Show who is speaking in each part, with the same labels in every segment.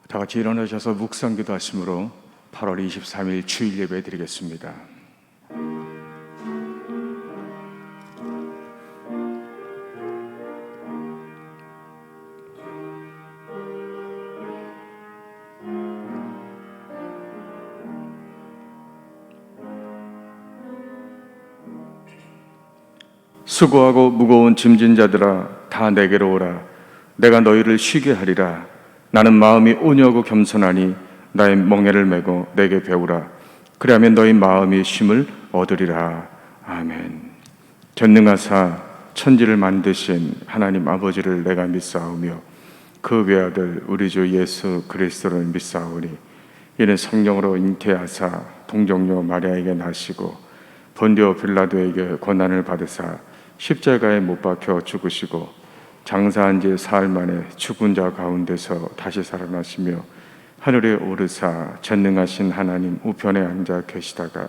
Speaker 1: 다 같이 일어나셔서 묵상기도 하심으로 8월 23일 주일 예배 드리겠습니다. 수고하고 무거운 짐진 자들아 다 내게로 오라. 내가 너희를 쉬게 하리라. 나는 마음이 온유하고 겸손하니 나의 멍에를 메고 내게 배우라. 그리하면 너희 마음이 쉼을 얻으리라. 아멘. 전능하사 천지를 만드신 하나님 아버지를 내가 믿사오며 그 외아들 우리 주 예수 그리스도를 믿사오니 이는 성령으로 잉태하사 동정녀 마리아에게 나시고 본디오 빌라도에게 고난을 받으사 십자가에 못 박혀 죽으시고 장사한 지 사흘 만에 죽은 자 가운데서 다시 살아나시며 하늘에 오르사 전능하신 하나님 우편에 앉아 계시다가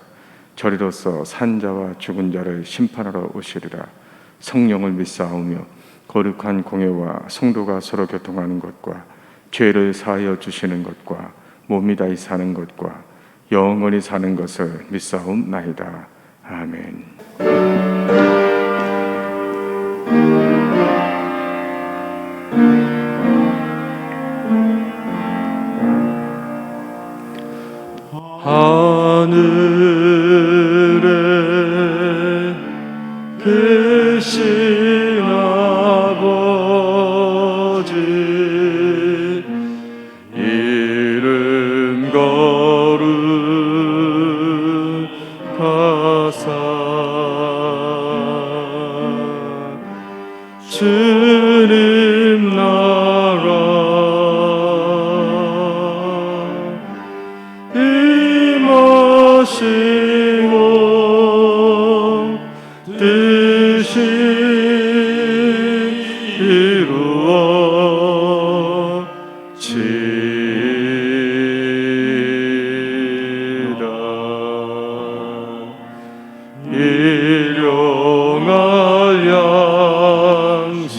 Speaker 1: 저리로서 산 자와 죽은 자를 심판하러 오시리라. 성령을 믿사오며 거룩한 공예와 성도가 서로 교통하는 것과 죄를 사하여 주시는 것과 몸이 다히 사는 것과 영원히 사는 것을 믿사옵나이다. 아멘.
Speaker 2: 하늘에 계신 아버지 이름 거룩하사 주님 나라 임하시고 뜻이 이루어지다. 일용할 양식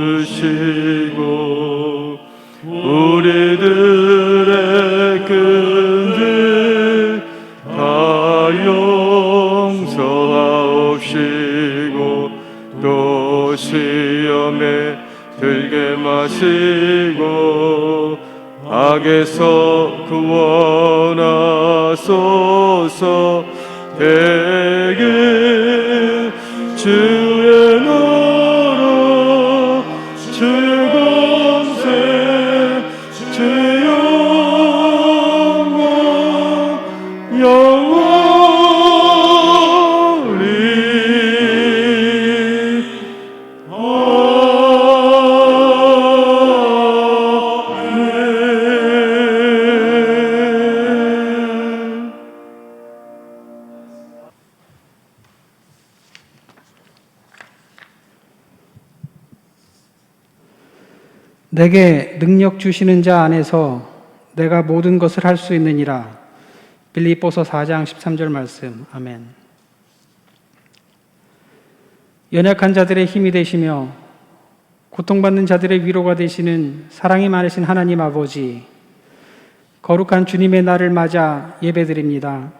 Speaker 2: 주시고 우리들의 근들 다 용서하옵시고 또 시험에 들게 마시고 악에서 구원하소서. 대개 주의 나라 주의 권세 주의 영광 영원히 아멘.
Speaker 3: 내게 능력 주시는 자 안에서 내가 모든 것을 할 수 있느니라. 빌립보서 4장 13절 말씀. 아멘. 연약한 자들의 힘이 되시며 고통받는 자들의 위로가 되시는 사랑이 많으신 하나님 아버지, 거룩한 주님의 날을 맞아 예배드립니다.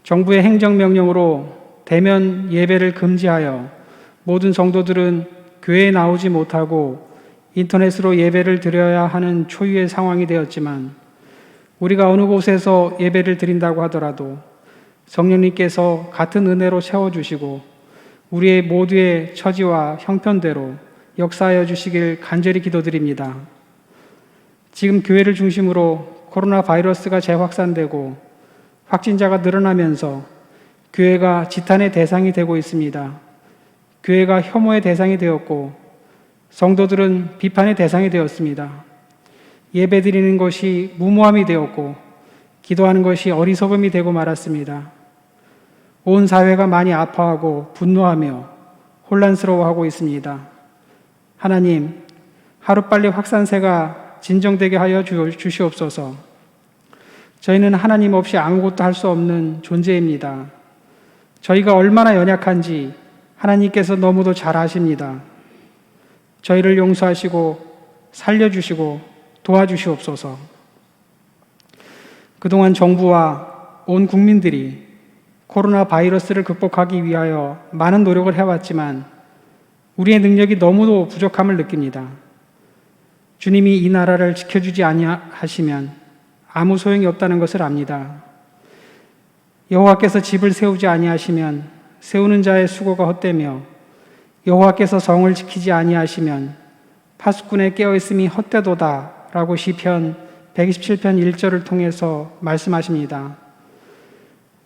Speaker 3: 정부의 행정명령으로 대면 예배를 금지하여 모든 성도들은 교회에 나오지 못하고 인터넷으로 예배를 드려야 하는 초유의 상황이 되었지만 우리가 어느 곳에서 예배를 드린다고 하더라도 성령님께서 같은 은혜로 채워주시고 우리의 모두의 처지와 형편대로 역사하여 주시길 간절히 기도드립니다. 지금 교회를 중심으로 코로나 바이러스가 재확산되고 확진자가 늘어나면서 교회가 지탄의 대상이 되고 있습니다. 교회가 혐오의 대상이 되었고 성도들은 비판의 대상이 되었습니다. 예배드리는 것이 무모함이 되었고 기도하는 것이 어리석음이 되고 말았습니다. 온 사회가 많이 아파하고 분노하며 혼란스러워하고 있습니다. 하나님, 하루빨리 확산세가 진정되게 하여 주시옵소서. 저희는 하나님 없이 아무것도 할 수 없는 존재입니다. 저희가 얼마나 연약한지 하나님께서 너무도 잘 아십니다. 저희를 용서하시고 살려주시고 도와주시옵소서. 그동안 정부와 온 국민들이 코로나 바이러스를 극복하기 위하여 많은 노력을 해왔지만 우리의 능력이 너무도 부족함을 느낍니다. 주님이 이 나라를 지켜주지 아니하시면 아무 소용이 없다는 것을 압니다. 여호와께서 집을 세우지 아니하시면 세우는 자의 수고가 헛되며 여호와께서 성을 지키지 아니하시면 파수꾼의 깨어있음이 헛되도다 라고 시편 127편 1절을 통해서 말씀하십니다.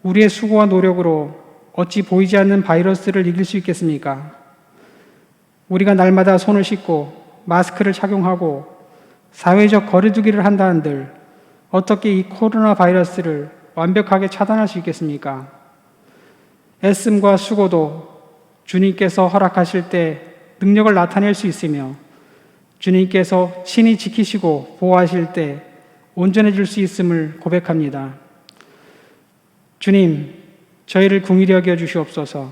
Speaker 3: 우리의 수고와 노력으로 어찌 보이지 않는 바이러스를 이길 수 있겠습니까? 우리가 날마다 손을 씻고 마스크를 착용하고 사회적 거리두기를 한다 한들 어떻게 이 코로나 바이러스를 완벽하게 차단할 수 있겠습니까? 애씀과 수고도 주님께서 허락하실 때 능력을 나타낼 수 있으며 주님께서 친히 지키시고 보호하실 때 온전해질 수 있음을 고백합니다. 주님, 저희를 긍휼히 여겨 주시옵소서.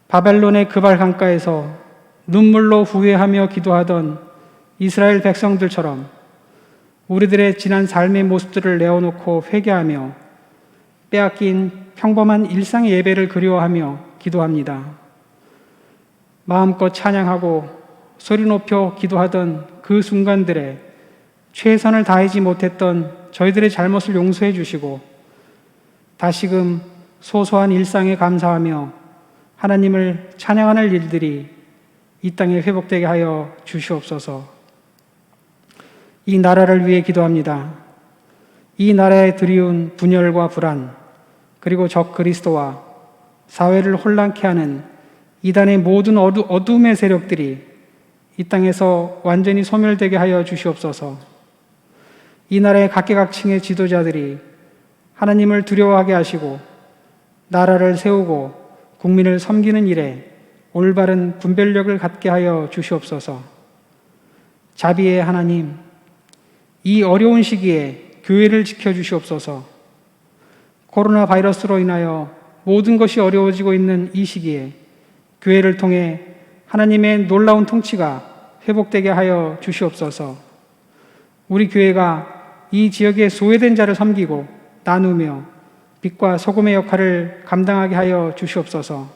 Speaker 3: 바벨론의 그발 강가에서 눈물로 후회하며 기도하던 이스라엘 백성들처럼 우리들의 지난 삶의 모습들을 내어놓고 회개하며 빼앗긴 평범한 일상의 예배를 그리워하며 기도합니다. 마음껏 찬양하고 소리 높여 기도하던 그 순간들에 최선을 다하지 못했던 저희들의 잘못을 용서해 주시고 다시금 소소한 일상에 감사하며 하나님을 찬양하는 일들이 이 땅에 회복되게 하여 주시옵소서. 이 나라를 위해 기도합니다. 이 나라에 드리운 분열과 불안, 그리고 적 그리스도와 사회를 혼란케 하는 이단의 모든 어둠의 세력들이 이 땅에서 완전히 소멸되게 하여 주시옵소서. 이 나라의 각계각층의 지도자들이 하나님을 두려워하게 하시고 나라를 세우고 국민을 섬기는 일에 올바른 분별력을 갖게 하여 주시옵소서. 자비의 하나님, 이 어려운 시기에 교회를 지켜주시옵소서. 코로나 바이러스로 인하여 모든 것이 어려워지고 있는 이 시기에 교회를 통해 하나님의 놀라운 통치가 회복되게 하여 주시옵소서. 우리 교회가 이 지역의 소외된 자를 섬기고 나누며 빛과 소금의 역할을 감당하게 하여 주시옵소서.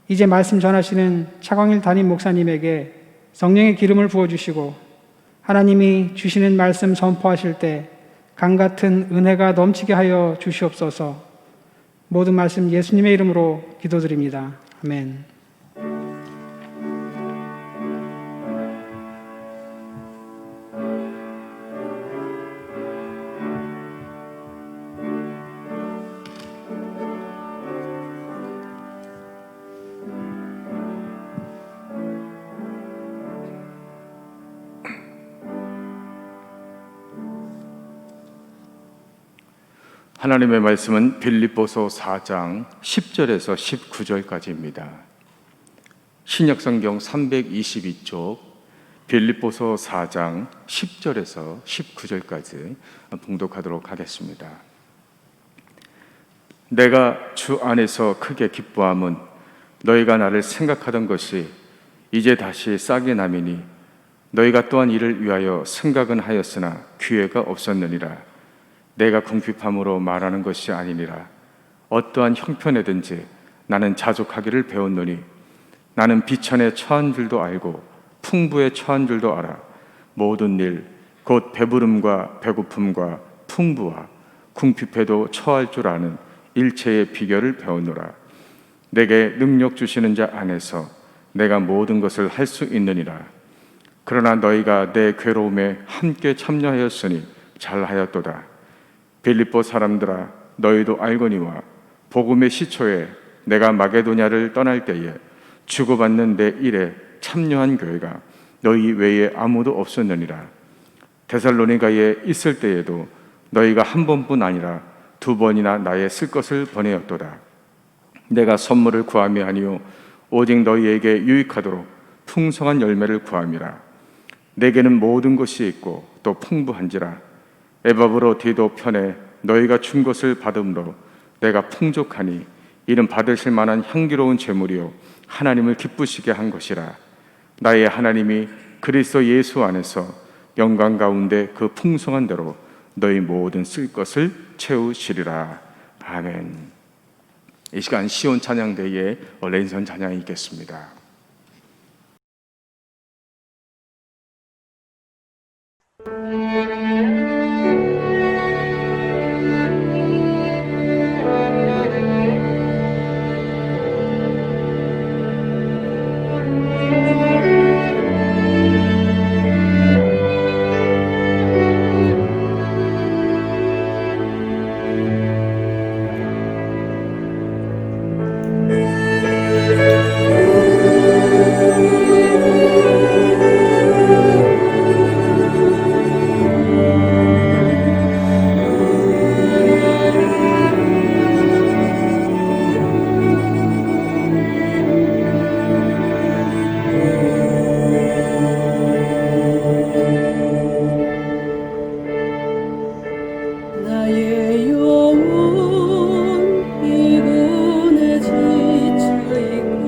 Speaker 3: 이제 말씀 전하시는 차광일 담임 목사님에게 성령의 기름을 부어주시고 하나님이 주시는 말씀 선포하실 때 강같은 은혜가 넘치게 하여 주시옵소서. 모든 말씀 예수님의 이름으로 기도드립니다. 아멘.
Speaker 1: 하나님의 말씀은 빌립보서 4장 10절에서 19절까지입니다. 신약성경 322쪽 빌립보서 4장 10절에서 19절까지 봉독하도록 하겠습니다. 내가 주 안에서 크게 기뻐함은 너희가 나를 생각하던 것이 이제 다시 싹이 나미니 너희가 또한 이를 위하여 생각은 하였으나 기회가 없었느니라. 내가 궁핍함으로 말하는 것이 아니니라. 어떠한 형편에든지 나는 자족하기를 배웠노니 나는 비천에 처한 줄도 알고 풍부에 처한 줄도 알아. 모든 일 곧 배부름과 배고픔과 풍부와 궁핍에도 처할 줄 아는 일체의 비결을 배우노라. 내게 능력 주시는 자 안에서 내가 모든 것을 할 수 있느니라. 그러나 너희가 내 괴로움에 함께 참여하였으니 잘하였도다. 빌립보 사람들아, 너희도 알거니와 복음의 시초에 내가 마게도냐를 떠날 때에 주고받는 내 일에 참여한 교회가 너희 외에 아무도 없었느니라. 데살로니가에 있을 때에도 너희가 한 번뿐 아니라 두 번이나 나의 쓸 것을 보내었도다. 내가 선물을 구함이 아니요 오직 너희에게 유익하도록 풍성한 열매를 구함이라. 내게는 모든 것이 있고 또 풍부한지라. 에바브로 디도 편에 너희가 준 것을 받음으로 내가 풍족하니 이는 받으실 만한 향기로운 제물이요 하나님을 기쁘시게 한 것이라. 나의 하나님이 그리스도 예수 안에서 영광 가운데 그 풍성한 대로 너희 모든 쓸 것을 채우시리라. 아멘. 이 시간 시온 찬양대에 랜선 찬양이 있겠습니다.
Speaker 4: 나의 영혼 피곤해 지쳐있고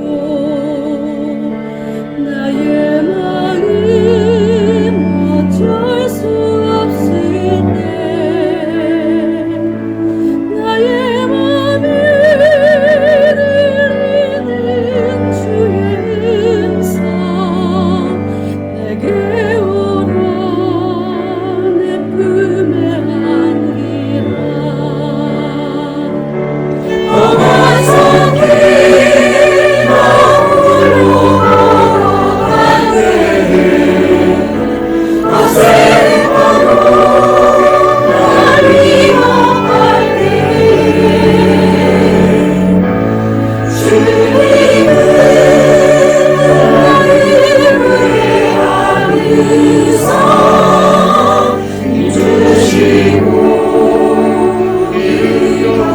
Speaker 4: 나의 마음 어쩔 수 없을 때 나의 맘에 들리는 주의 음성 내게 오라 내 품에 안기라 험한 성길 마음으로 걸어갈 때에 어색하고 날 위협할 때에 주님은 나를 위하여서 힘주시고 이끌어주신다.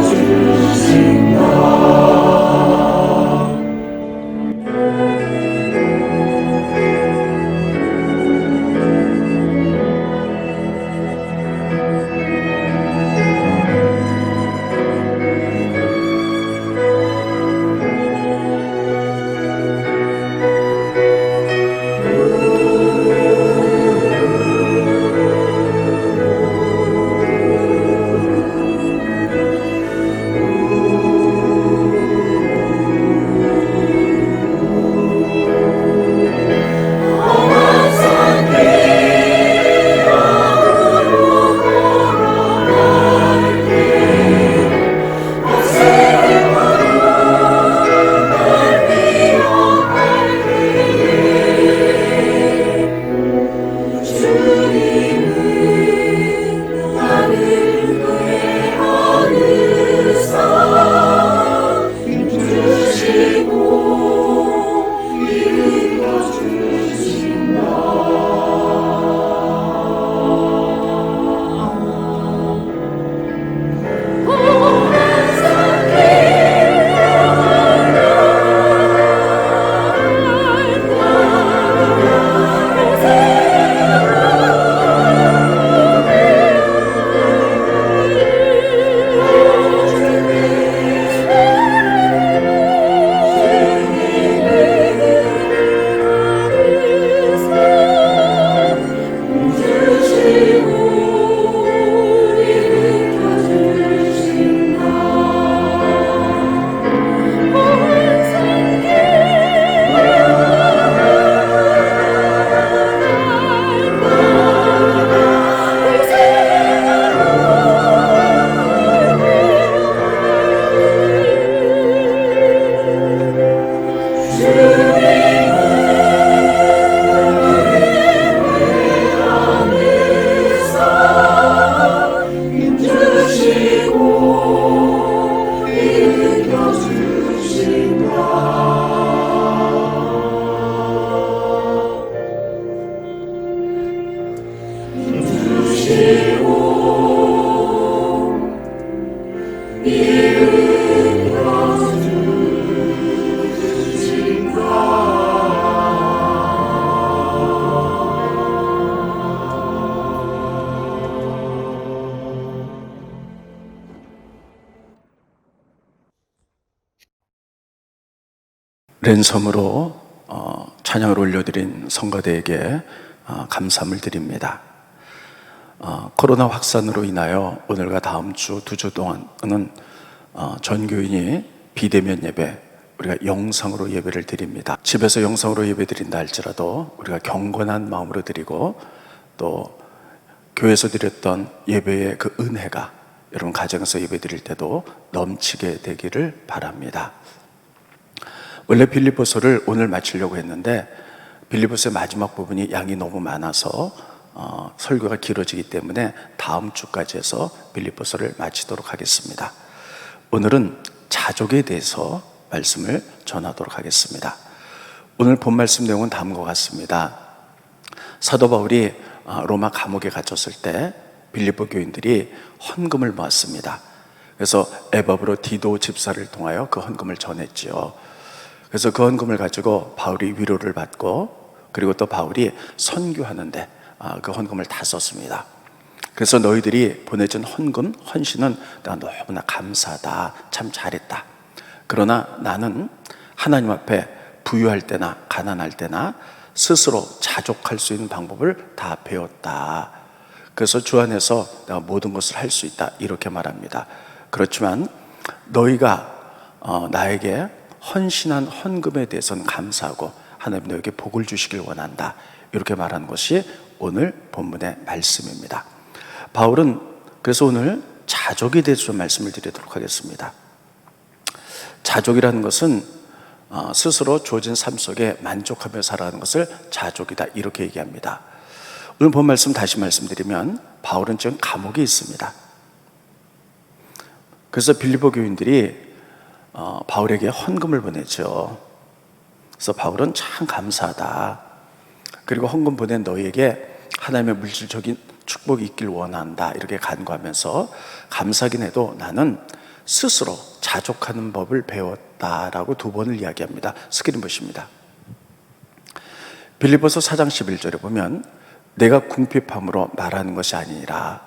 Speaker 2: 랜섬으로
Speaker 5: 찬양을 올려드린 성가대에게 감사함을 드립니다. 코로나 확산으로 인하여 오늘과 다음 주 2주 동안은 전 교인이 비대면 예배, 우리가 영상으로 예배를 드립니다. 집에서 영상으로 예배 드린다 할지라도 우리가 경건한 마음으로 드리고, 또 교회에서 드렸던 예배의 그 은혜가 여러분 가정에서 예배 드릴 때도 넘치게 되기를 바랍니다. 원래 빌립보서를 오늘 마치려고 했는데 빌립보서의 마지막 부분이 양이 너무 많아서 설교가 길어지기 때문에 다음 주까지 해서 빌립보서를 마치도록 하겠습니다. 오늘은 자족에 대해서 말씀을 전하도록 하겠습니다. 오늘 본 말씀 내용은 다음과 같습니다. 사도 바울이 로마 감옥에 갇혔을 때 빌립보 교인들이 헌금을 모았습니다. 그래서 에바브로 디도 집사를 통하여 그 헌금을 전했지요. 그래서 그 헌금을 가지고 바울이 위로를 받고, 그리고 또 바울이 선교하는데 그 헌금을 다 썼습니다. 그래서 너희들이 보내준 헌금, 헌신은 내가 너무나 감사하다, 참 잘했다. 그러나 나는 하나님 앞에 부유할 때나 가난할 때나 스스로 자족할 수 있는 방법을 다 배웠다. 그래서 주 안에서 내가 모든 것을 할 수 있다, 이렇게 말합니다. 그렇지만 너희가 나에게 헌신한 헌금에 대해서는 감사하고 하나님 너에게 복을 주시길 원한다, 이렇게 말하는 것이 오늘 본문의 말씀입니다. 바울은 그래서 오늘 자족에 대해서 좀 말씀을 드리도록 하겠습니다. 자족이라는 것은 스스로 주어진 삶 속에 만족하며 살아가는 것을 자족이다, 이렇게 얘기합니다. 오늘 본 말씀 다시 말씀드리면 바울은 지금 감옥에 있습니다. 그래서 빌립보 교인들이 바울에게 헌금을 보내죠. 그래서 바울은 참 감사하다. 그리고 헌금 보낸 너희에게 하나님의 물질적인 축복이 있길 원한다, 이렇게 간구하면서 감사하긴 해도 나는 스스로 자족하는 법을 배웠다라고 2번을 이야기합니다. 스크린 보십니다. 빌립보서 4장 11절에 보면 내가 궁핍함으로 말하는 것이 아니라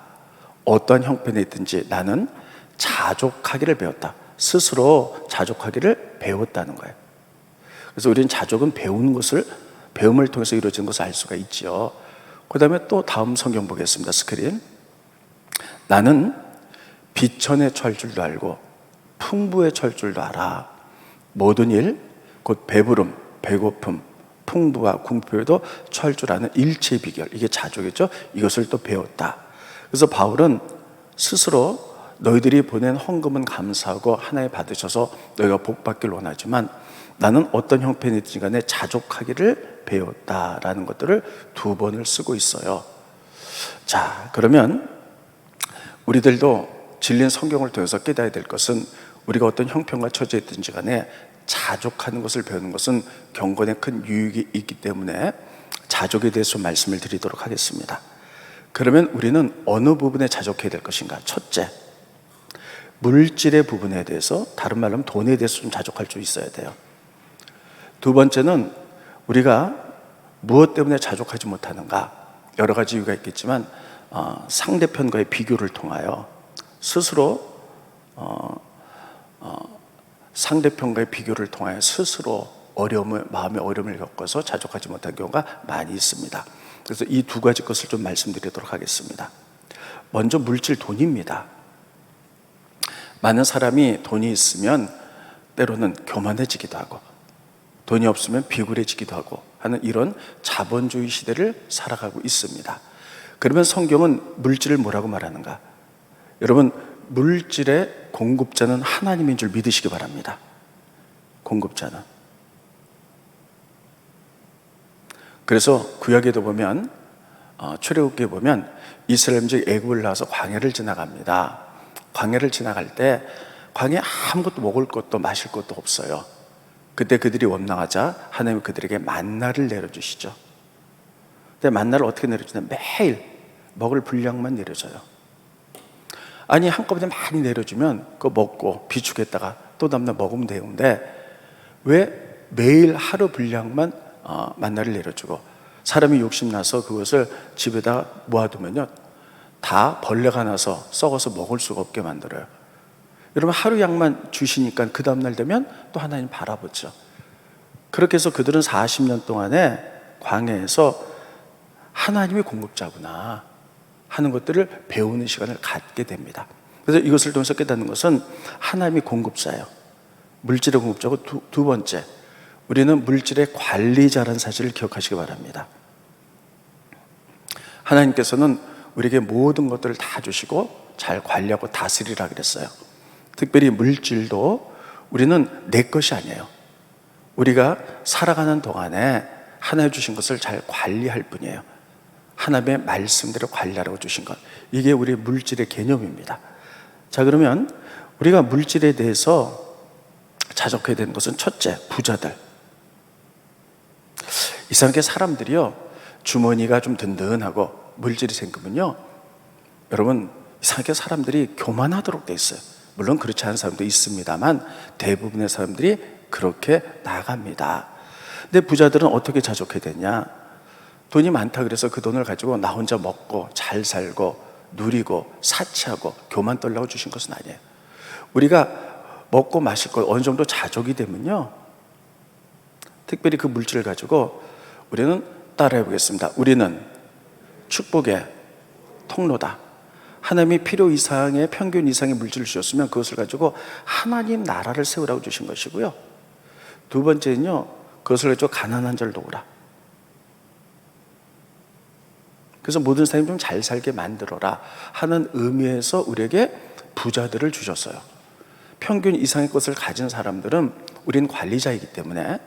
Speaker 5: 어떠한 형편에 있든지 나는 자족하기를 배웠다. 스스로 자족하기를 배웠다는 거예요. 그래서 우리는 자족은 배움을 통해서 이루어지는 것을 알 수가 있죠. 그 다음에 또 다음 성경 보겠습니다. 스크린. 나는 비천에 처할 줄도 알고 풍부에 처할 줄도 알아. 모든 일, 곧 배부름, 배고픔, 풍부와 궁핍에도 처할 줄 아는 일체의 비결, 이게 자족이죠. 이것을 또 배웠다. 그래서 바울은 스스로 너희들이 보낸 헌금은 감사하고 하나님 받으셔서 너희가 복 받길 원하지만 나는 어떤 형편이든지 간에 자족하기를 배웠다라는 것들을 2번을 쓰고 있어요. 자, 그러면 우리들도 진리인 성경을 통해서 깨달아야 될 것은 우리가 어떤 형편과 처지에 있든지 간에 자족하는 것을 배우는 것은 경건에 큰 유익이 있기 때문에 자족에 대해서 말씀을 드리도록 하겠습니다. 그러면 우리는 어느 부분에 자족해야 될 것인가? 첫째, 물질의 부분에 대해서, 다른 말로 하면 돈에 대해서 좀 자족할 수 있어야 돼요. 2번째는 우리가 무엇 때문에 자족하지 못하는가? 여러 가지 이유가 있겠지만 상대편과의 비교를 통하여 스스로 상대편과의 비교를 통하여 스스로 마음의 어려움을 겪어서 자족하지 못한 경우가 많이 있습니다. 그래서 이 2가지 것을 좀 말씀드리도록 하겠습니다. 먼저 물질, 돈입니다. 많은 사람이 돈이 있으면 때로는 교만해지기도 하고 돈이 없으면 비굴해지기도 하고 하는 이런 자본주의 시대를 살아가고 있습니다. 그러면 성경은 물질을 뭐라고 말하는가? 여러분, 물질의 공급자는 하나님인 줄 믿으시기 바랍니다. 공급자는. 그래서 구약에도 보면 출애굽기에 보면 이스라엘민족이 애굽을 나와서 광야를 지나갑니다. 광야를 지나갈 때 광야에 아무것도 먹을 것도 마실 것도 없어요. 그때 그들이 원망하자 하나님은 그들에게 만나를 내려주시죠. 근데 만나를 어떻게 내려주냐? 매일 먹을 분량만 내려줘요. 아니, 한꺼번에 많이 내려주면 그거 먹고 비축했다가 또 다음날 먹으면 되는데 왜 매일 하루 분량만 만나를 내려주고, 사람이 욕심나서 그것을 집에다 모아두면요 다 벌레가 나서 썩어서 먹을 수가 없게 만들어요. 여러분, 하루 양만 주시니까 그 다음날 되면 또 하나님 바라보죠. 그렇게 해서 그들은 40년 동안에 광야에서 하나님의 공급자구나 하는 것들을 배우는 시간을 갖게 됩니다. 그래서 이것을 통해서 깨닫는 것은 하나님이 공급자예요. 물질의 공급자고, 두 번째, 우리는 물질의 관리자라는 사실을 기억하시기 바랍니다. 하나님께서는 우리에게 모든 것들을 다 주시고 잘 관리하고 다스리라 그랬어요. 특별히 물질도 우리는 내 것이 아니에요. 우리가 살아가는 동안에 하나님 주신 것을 잘 관리할 뿐이에요. 하나님의 말씀대로 관리하라고 주신 것, 이게 우리의 물질의 개념입니다. 자, 그러면 우리가 물질에 대해서 자족해야 되는 것은, 첫째, 부자들. 이상하게 사람들이요, 주머니가 좀 든든하고 물질이 생기면요, 여러분, 이상하게 사람들이 교만하도록 돼 있어요. 물론 그렇지 않은 사람도 있습니다만 대부분의 사람들이 그렇게 나갑니다. 근데 부자들은 어떻게 자족해야 되냐? 돈이 많다 그래서 그 돈을 가지고 나 혼자 먹고 잘 살고 누리고 사치하고 교만 떨라고 주신 것은 아니에요. 우리가 먹고 마실 것 어느 정도 자족이 되면요, 특별히 그 물질을 가지고 우리는 따라해 보겠습니다. 우리는 축복의 통로다. 하나님이 필요 이상의, 평균 이상의 물질을 주셨으면 그것을 가지고 하나님 나라를 세우라고 주신 것이고요. 두 번째는요, 그것을 가지고 가난한 자를 도우라. 그래서 모든 사람이 좀 잘 살게 만들어라 하는 의미에서 우리에게 부자들을 주셨어요. 평균 이상의 것을 가진 사람들은 우리는 관리자이기 때문에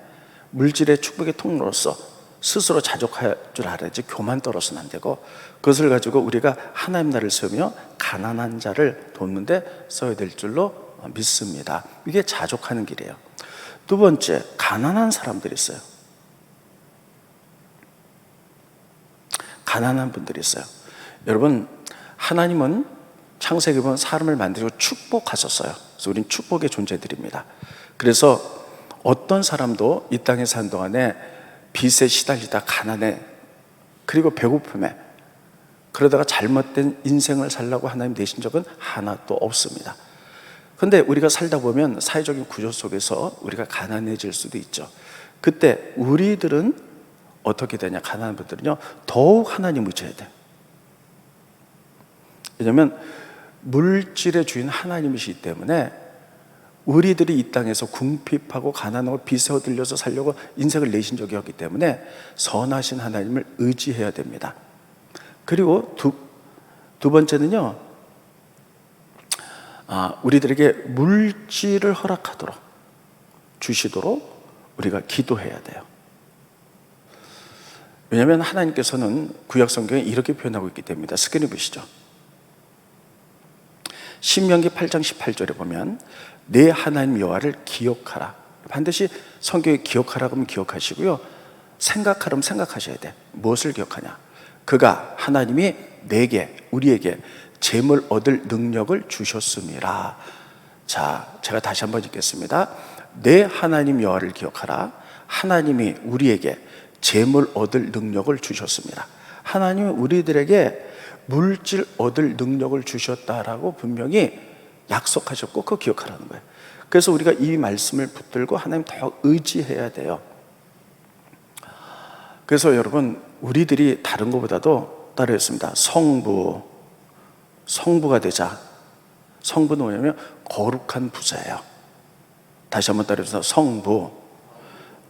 Speaker 5: 물질의 축복의 통로로서 스스로 자족할 줄 알아야지 교만 떨어서는 안 되고, 그것을 가지고 우리가 하나님 나라를 세우며 가난한 자를 돕는 데 써야 될 줄로 믿습니다. 이게 자족하는 길이에요. 두 번째, 가난한 사람들이 있어요. 가난한 분들이 있어요. 여러분, 하나님은 창세기 보면 사람을 만들고 축복하셨어요. 그래서 우린 축복의 존재들입니다. 그래서 어떤 사람도 이 땅에 산 동안에 빚에 시달리다 가난해, 그리고 배고픔에, 그러다가 잘못된 인생을 살라고 하나님 내신 적은 하나도 없습니다. 그런데 우리가 살다 보면 사회적인 구조 속에서 우리가 가난해질 수도 있죠. 그때 우리들은 어떻게 되냐? 가난한 분들은요, 더욱 하나님 의지해야 돼요. 왜냐하면 물질의 주인 하나님이시기 때문에 우리들이 이 땅에서 궁핍하고 가난하고 빚에 얻들려서 살려고 인생을 내신 적이 없기 때문에 선하신 하나님을 의지해야 됩니다. 그리고 두 번째는요, 우리들에게 물질을 허락하도록 주시도록 우리가 기도해야 돼요. 왜냐하면 하나님께서는 구약 성경에 이렇게 표현하고 있기 때문입니다. 스크린 보시죠. 신명기 8장 18절에 보면 내 하나님 여호와를 기억하라. 반드시 성경에 기억하라고 하면 기억하시고요, 생각하라면 생각하셔야 돼. 무엇을 기억하냐? 그가, 하나님이 내게, 우리에게 재물 얻을 능력을 주셨음이라. 자, 제가 다시 한번 읽겠습니다. 내 하나님 여호와를 기억하라. 하나님이 우리에게 재물 얻을 능력을 주셨습니다. 하나님이 우리들에게 물질 얻을 능력을 주셨다라고 분명히 약속하셨고, 그거 기억하라는 거예요. 그래서 우리가 이 말씀을 붙들고 하나님 더 의지해야 돼요. 그래서 우리들이 다른 것보다도 따르겠습니다. 성부가 되자. 성부는 뭐냐면 거룩한 부자예요. 다시 한번 따르겠습니다. 성부,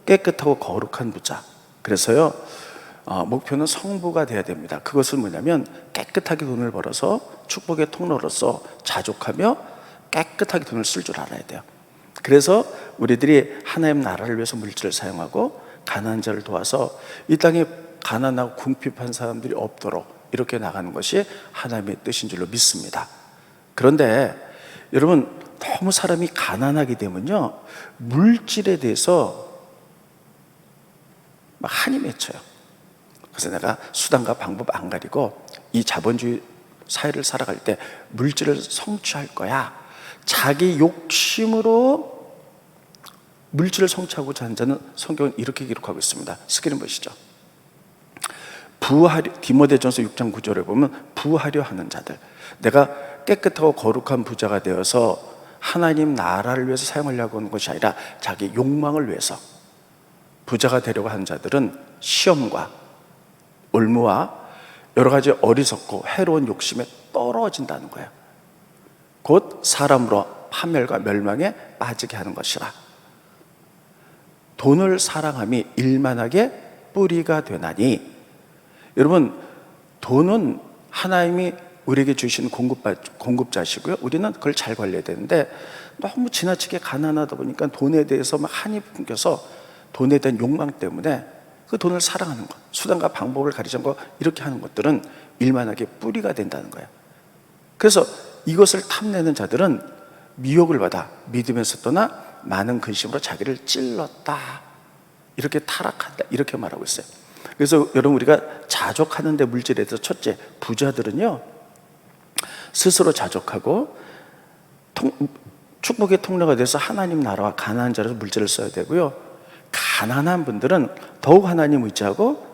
Speaker 5: 깨끗하고 거룩한 부자. 그래서요, 목표는 성부가 돼야 됩니다. 그것은 뭐냐면 깨끗하게 돈을 벌어서 축복의 통로로서 자족하며 깨끗하게 돈을 쓸 줄 알아야 돼요. 그래서 우리들이 하나님 나라를 위해서 물질을 사용하고 가난한 자를 도와서 이 땅에 가난하고 궁핍한 사람들이 없도록 이렇게 나가는 것이 하나님의 뜻인 줄로 믿습니다. 그런데 여러분, 너무 사람이 가난하게 되면요, 물질에 대해서 막 한이 맺혀요. 그래서 내가 수단과 방법 안 가리고 이 자본주의 사회를 살아갈 때 물질을 성취할 거야. 자기 욕심으로 물질을 성취하고자 하는 자는 성경은 이렇게 기록하고 있습니다. 스크린 보시죠. 디모데전서 6장 9절에 보면 부하려 하는 자들, 내가 깨끗하고 거룩한 부자가 되어서 하나님 나라를 위해서 사용하려고 하는 것이 아니라 자기 욕망을 위해서, 부자가 되려고 하는 자들은 시험과 올무와 여러 가지 어리석고 해로운 욕심에 떨어진다는 거예요. 곧 사람으로 파멸과 멸망에 빠지게 하는 것이라. 돈을 사랑함이 일만하게 뿌리가 되나니. 여러분, 돈은 하나님이 우리에게 주신 공급자시고요. 우리는 그걸 잘 관리해야 되는데 너무 지나치게 가난하다 보니까 돈에 대해서 막 한이 풍겨서 돈에 대한 욕망 때문에 그 돈을 사랑하는 것, 수단과 방법을 가리지 않고 이렇게 하는 것들은 일만하게 뿌리가 된다는 거예요. 그래서 이것을 탐내는 자들은 미혹을 받아 믿음에서 떠나 많은 근심으로 자기를 찔렀다, 이렇게 타락한다, 이렇게 말하고 있어요. 그래서 여러분, 우리가 자족하는 데 물질에 대해서 첫째, 부자들은요 스스로 자족하고 축복의 통로가 돼서 하나님 나라와 가난한 자로서 물질을 써야 되고요, 가난한 분들은 더욱 하나님 의지하고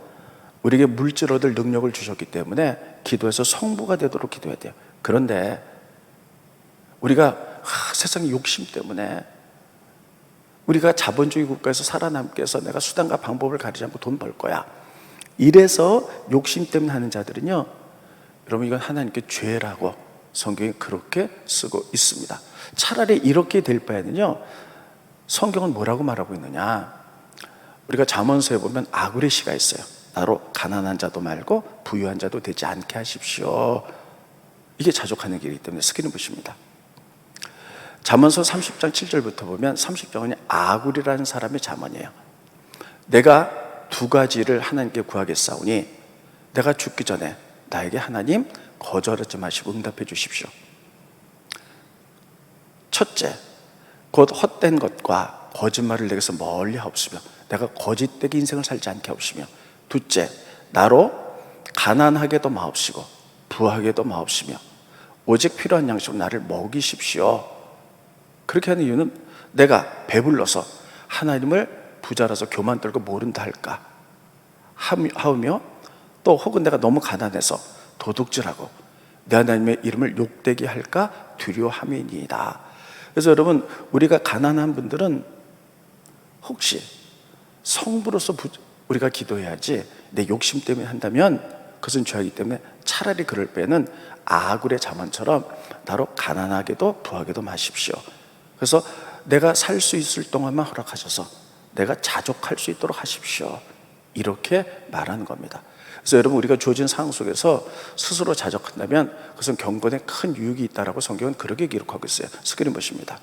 Speaker 5: 우리에게 물질 얻을 능력을 주셨기 때문에 기도해서 성부가 되도록 기도해야 돼요. 그런데 우리가 세상의 욕심 때문에 우리가 자본주의 국가에서 살아남기 위해서 내가 수단과 방법을 가리지 않고 돈 벌 거야, 이래서 욕심 때문에 하는 자들은요, 여러분, 이건 하나님께 죄라고 성경이 그렇게 쓰고 있습니다. 차라리 이렇게 될 바에는요, 성경은 뭐라고 말하고 있느냐, 우리가 잠언서에 보면 아구레시가 있어요. 나로 가난한 자도 말고 부유한 자도 되지 않게 하십시오. 이게 자족하는 길이기 때문에 스크린 보십니다. 잠언서 30장 7절부터 보면 30장은 아굴이라는 사람의 잠언이에요. 내가 두 가지를 하나님께 구하겠사오니 내가 죽기 전에 나에게 하나님 거절하지 마시고 응답해 주십시오. 첫째, 곧 헛된 것과 거짓말을 내게서 멀리 하옵시며 내가 거짓되게 인생을 살지 않게 하옵시며, 둘째, 나로 가난하게도 마옵시고 부하게도 마옵시며 오직 필요한 양식으로 나를 먹이십시오. 그렇게 하는 이유는 내가 배불러서 하나님을 부자라서 교만 떨고 모른다 할까 하며, 또 혹은 내가 너무 가난해서 도둑질하고 내 하나님의 이름을 욕되게 할까 두려워함이니이다. 그래서 여러분, 우리가 가난한 분들은 혹시 성부로서 우리가 기도해야지, 내 욕심 때문에 한다면 그것은 죄이기 때문에 차라리 그럴 때는 아굴의 잠언처럼 나로 가난하게도 부하게도 마십시오. 그래서 내가 살 수 있을 동안만 허락하셔서 내가 자족할 수 있도록 하십시오, 이렇게 말하는 겁니다. 그래서 여러분, 우리가 주어진 상황 속에서 스스로 자족한다면 그것은 경건에 큰 유익이 있다라고 성경은 그렇게 기록하고 있어요. 스크린 보십니다.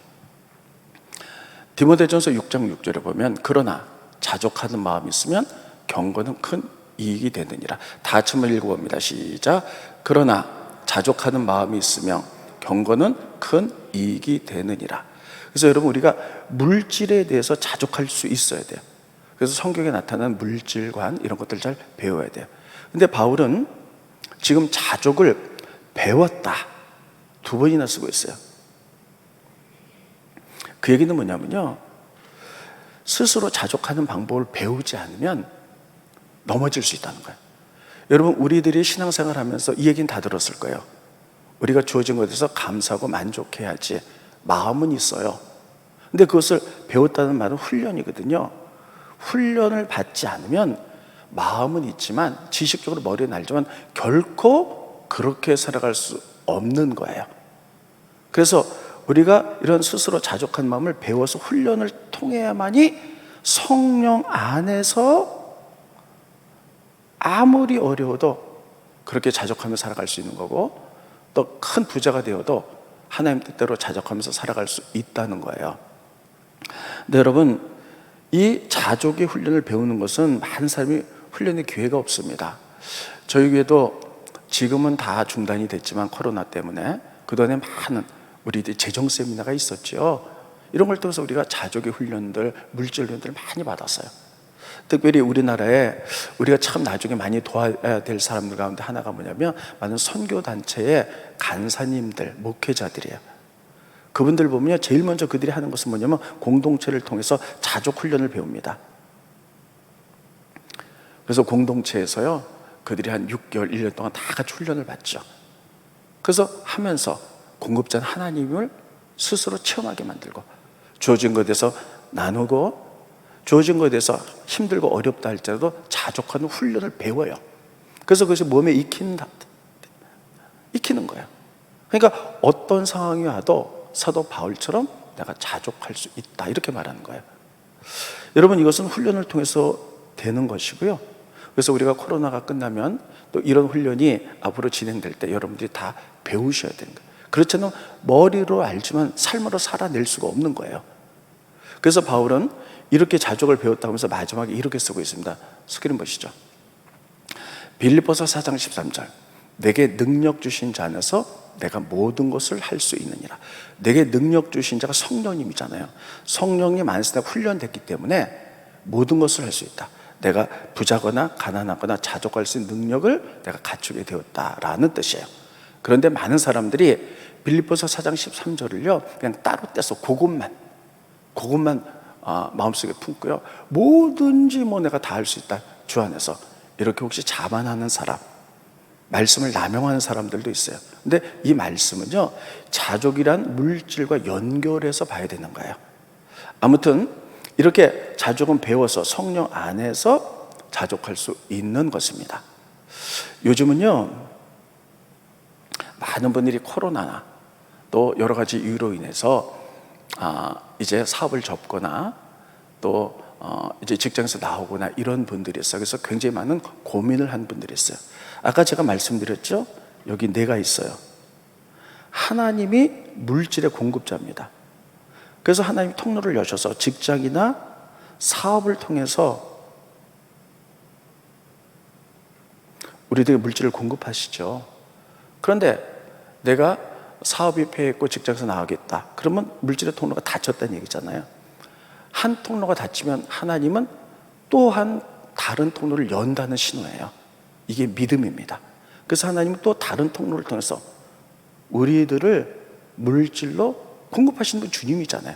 Speaker 5: 디모데전서 6장 6절에 보면 그러나 자족하는 마음이 있으면 경건은 큰 이익이 되느니라. 다 같이 한번 읽어봅니다. 시작. 그러나 자족하는 마음이 있으면 경건은 큰 이익이 되느니라. 그래서 여러분, 우리가 물질에 대해서 자족할 수 있어야 돼요. 그래서 성경에 나타나는 물질관 이런 것들 잘 배워야 돼요. 근데 바울은 지금 자족을 배웠다 두 번이나 쓰고 있어요. 그 얘기는 뭐냐면요, 스스로 자족하는 방법을 배우지 않으면 넘어질 수 있다는 거예요. 여러분, 우리들이 신앙생활 하면서 이 얘기는 다 들었을 거예요. 우리가 주어진 것에 대해서 감사하고 만족해야지, 마음은 있어요. 근데 그것을 배웠다는 말은 훈련이거든요. 훈련을 받지 않으면 마음은 있지만 지식적으로 머리에 날지만 결코 그렇게 살아갈 수 없는 거예요. 그래서 우리가 이런 스스로 자족한 마음을 배워서 훈련을 통해야만이 성령 안에서 아무리 어려워도 그렇게 자족하며 살아갈 수 있는 거고, 또 큰 부자가 되어도 하나님 뜻대로 자족하면서 살아갈 수 있다는 거예요. 근데 여러분, 이 자족의 훈련을 배우는 것은 많은 사람이 훈련의 기회가 없습니다. 저희 교회도 지금은 다 중단이 됐지만 코로나 때문에 그동안에 많은 우리들 재정 세미나가 있었죠. 이런 걸 통해서 우리가 자족의 훈련들, 물질 훈련들을 많이 받았어요. 특별히 우리나라에 우리가 참 나중에 많이 도와야 될 사람들 가운데 하나가 뭐냐면 많은 선교단체의 간사님들, 목회자들이에요. 그분들 보면 제일 먼저 그들이 하는 것은 뭐냐면 공동체를 통해서 자족 훈련을 배웁니다. 그래서 공동체에서요, 그들이 한 6개월, 1년 동안 다 같이 훈련을 받죠. 그래서 하면서 공급자는 하나님을 스스로 체험하게 만들고 주어진 것에 대해서 나누고 주어진 것에 대해서 힘들고 어렵다 할지라도 자족하는 훈련을 배워요. 그래서 그것이 몸에 익히는 거예요. 그러니까 어떤 상황이 와도 사도 바울처럼 내가 자족할 수 있다, 이렇게 말하는 거예요. 여러분, 이것은 훈련을 통해서 되는 것이고요. 그래서 우리가 코로나가 끝나면 또 이런 훈련이 앞으로 진행될 때 여러분들이 다 배우셔야 되는 거예요. 그렇지 않으면 머리로 알지만 삶으로 살아낼 수가 없는 거예요. 그래서 바울은 이렇게 자족을 배웠다고 하면서 마지막에 이렇게 쓰고 있습니다. 스크린 보시죠. 빌립보서 4장 13절. 내게 능력 주신 자 안에서 내가 모든 것을 할 수 있느니라. 내게 능력 주신 자가 성령님이잖아요. 성령님 안에서 내가 훈련됐기 때문에 모든 것을 할 수 있다. 내가 부자거나 가난하거나 자족할 수 있는 능력을 내가 갖추게 되었다라는 뜻이에요. 그런데 많은 사람들이 빌립보서 4장 13절을요 그냥 따로 떼서 그것만 마음속에 품고요, 뭐든지 뭐 내가 다 할 수 있다 주 안에서, 이렇게 혹시 자만하는 사람, 말씀을 남용하는 사람들도 있어요. 근데 이 말씀은요 자족이란 물질과 연결해서 봐야 되는 거예요. 아무튼 이렇게 자족은 배워서 성령 안에서 자족할 수 있는 것입니다. 요즘은요 많은 분들이 코로나나 또 여러 가지 이유로 인해서 이제 사업을 접거나 또 이제 직장에서 나오거나 이런 분들이 있어요. 그래서 굉장히 많은 고민을 한 분들이 있어요. 아까 제가 말씀드렸죠, 여기 내가 있어요. 하나님이 물질의 공급자입니다. 그래서 하나님이 통로를 여셔서 직장이나 사업을 통해서 우리들에게 물질을 공급하시죠. 그런데 내가 사업이 폐했고 직장에서 나가겠다, 그러면 물질의 통로가 닫혔다는 얘기잖아요. 한 통로가 닫히면 하나님은 또한 다른 통로를 연다는 신호예요. 이게 믿음입니다. 그래서 하나님은 또 다른 통로를 통해서 우리들을 물질로 공급하시는 분 주님이잖아요.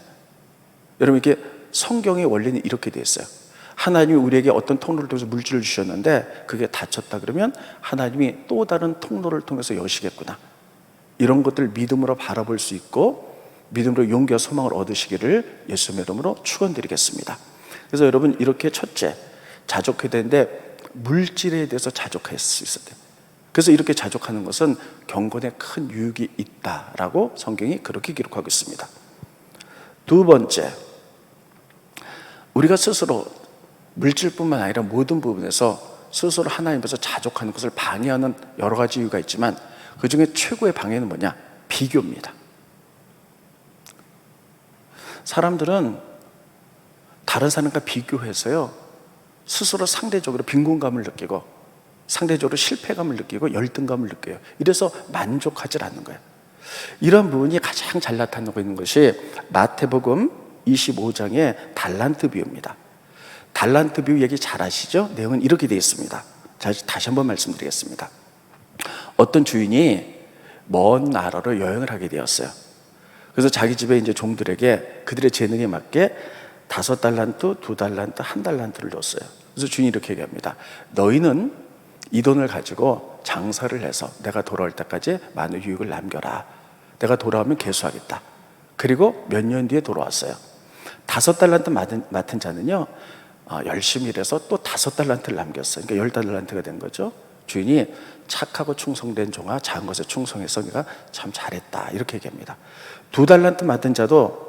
Speaker 5: 여러분, 이게 성경의 원리는 이렇게 되어 있어요. 하나님이 우리에게 어떤 통로를 통해서 물질을 주셨는데 그게 닫혔다 그러면 하나님이 또 다른 통로를 통해서 여시겠구나, 이런 것들을 믿음으로 바라볼 수 있고 믿음으로 용기와 소망을 얻으시기를 예수님의 이름으로 축원드리겠습니다. 그래서 여러분, 이렇게 첫째 자족해야 되는데 물질에 대해서 자족할 수 있어야 돼요. 그래서 이렇게 자족하는 것은 경건에 큰 유익이 있다라고 성경이 그렇게 기록하고 있습니다. 두 번째, 우리가 스스로 물질뿐만 아니라 모든 부분에서 스스로 하나님 앞에서 자족하는 것을 방해하는 여러 가지 이유가 있지만 그 중에 최고의 방해는 뭐냐? 비교입니다. 사람들은 다른 사람과 비교해서요 스스로 상대적으로 빈곤감을 느끼고 상대적으로 실패감을 느끼고 열등감을 느껴요. 이래서 만족하지 않는 거예요. 이런 부분이 가장 잘 나타나고 있는 것이 마태복음 25장의 달란트 비유입니다. 달란트 비유 얘기 잘 아시죠? 내용은 이렇게 되어 있습니다. 자, 다시 한번 말씀드리겠습니다. 어떤 주인이 먼 나라로 여행을 하게 되었어요. 그래서 자기 집에 이제 종들에게 그들의 재능에 맞게 5달란트, 2달란트, 1달란트를 줬어요. 그래서 주인이 이렇게 얘기합니다. 너희는 이 돈을 가지고 장사를 해서 내가 돌아올 때까지 많은 유익을 남겨라. 내가 돌아오면 계수하겠다. 그리고 몇 년 뒤에 돌아왔어요. 5달란트 맡은 자는요 열심히 일해서 또 5달란트를 남겼어요. 그러니까 10달란트가 된 거죠. 주인이 착하고 충성된 종아, 작은 것에 충성해서 네가 참 잘했다, 이렇게 얘기합니다. 2달란트 맡은 자도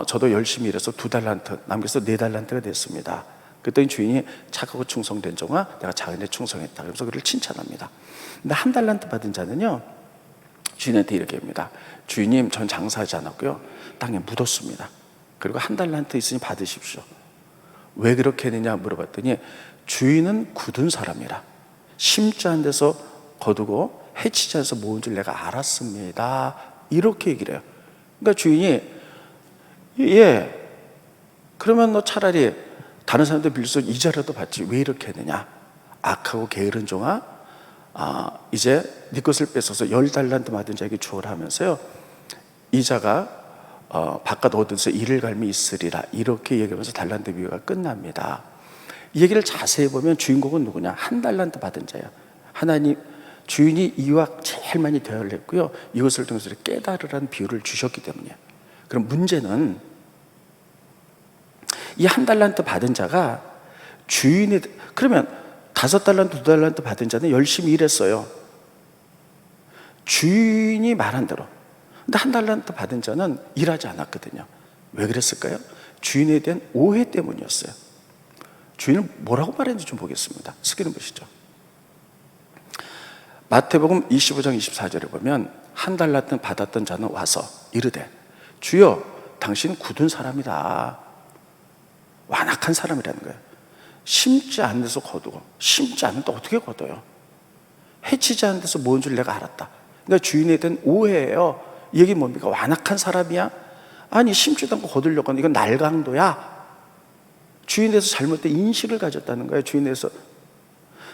Speaker 5: 저도 열심히 일해서 2달란트 남겨서 4달란트가 됐습니다. 그랬더니 주인이 착하고 충성된 종아, 내가 작은 데 충성했다, 그러면서 그를 칭찬합니다. 근데 1달란트 받은 자는요 주인한테 이렇게 합니다. 주인님, 전 장사하지 않았고요 땅에 묻었습니다. 그리고 1달란트 있으니 받으십시오. 왜 그렇게 했느냐 물어봤더니 주인은 굳은 사람이라 심지 않은 데서 거두고 해치지 않아서 모은 줄 내가 알았습니다, 이렇게 얘기를 해요. 그러니까 주인이 그러면 너 차라리 다른 사람들 빌려서 이자라도 받지 왜 이렇게 했느냐, 악하고 게으른 종아, 이제 네 것을 뺏어서 10달란트 받은 자에게 주어라 하면서요 이자가 바깥 어디서 이를 갈미 있으리라, 이렇게 얘기하면서 달란트 비유가 끝납니다. 이 얘기를 자세히 보면 주인공은 누구냐? 1달란트 받은 자예요. 하나님 주인이 이와 제일 많이 대화를 했고요 이것을 통해서 깨달으라는 비유를 주셨기 때문이에요. 그럼 문제는 이 한 달란트 받은 자가 주인이, 그러면 5달란트, 2달란트 받은 자는 열심히 일했어요. 주인이 말한 대로. 근데 한 달란트 받은 자는 일하지 않았거든요. 왜 그랬을까요? 주인에 대한 오해 때문이었어요. 주인은 뭐라고 말했는지 좀 보겠습니다. 스크린 보시죠. 마태복음 25장 24절에 보면 한 달란트 받았던 자는 와서 이르되 주여 당신은 굳은 사람이다. 완악한 사람이라는 거예요. 심지 않은 데서 거두고 심지 않은 데 어떻게 거둬요? 해치지 않은 데서 모은 줄 내가 알았다. 그러니까 주인에 대한 오해예요. 이 얘기 뭡니까? 완악한 사람이야? 아니 심지도 않고 거두려고 하는 이건 날강도야. 주인에 대해서 잘못된 인식을 가졌다는 거예요. 주인에 대해서.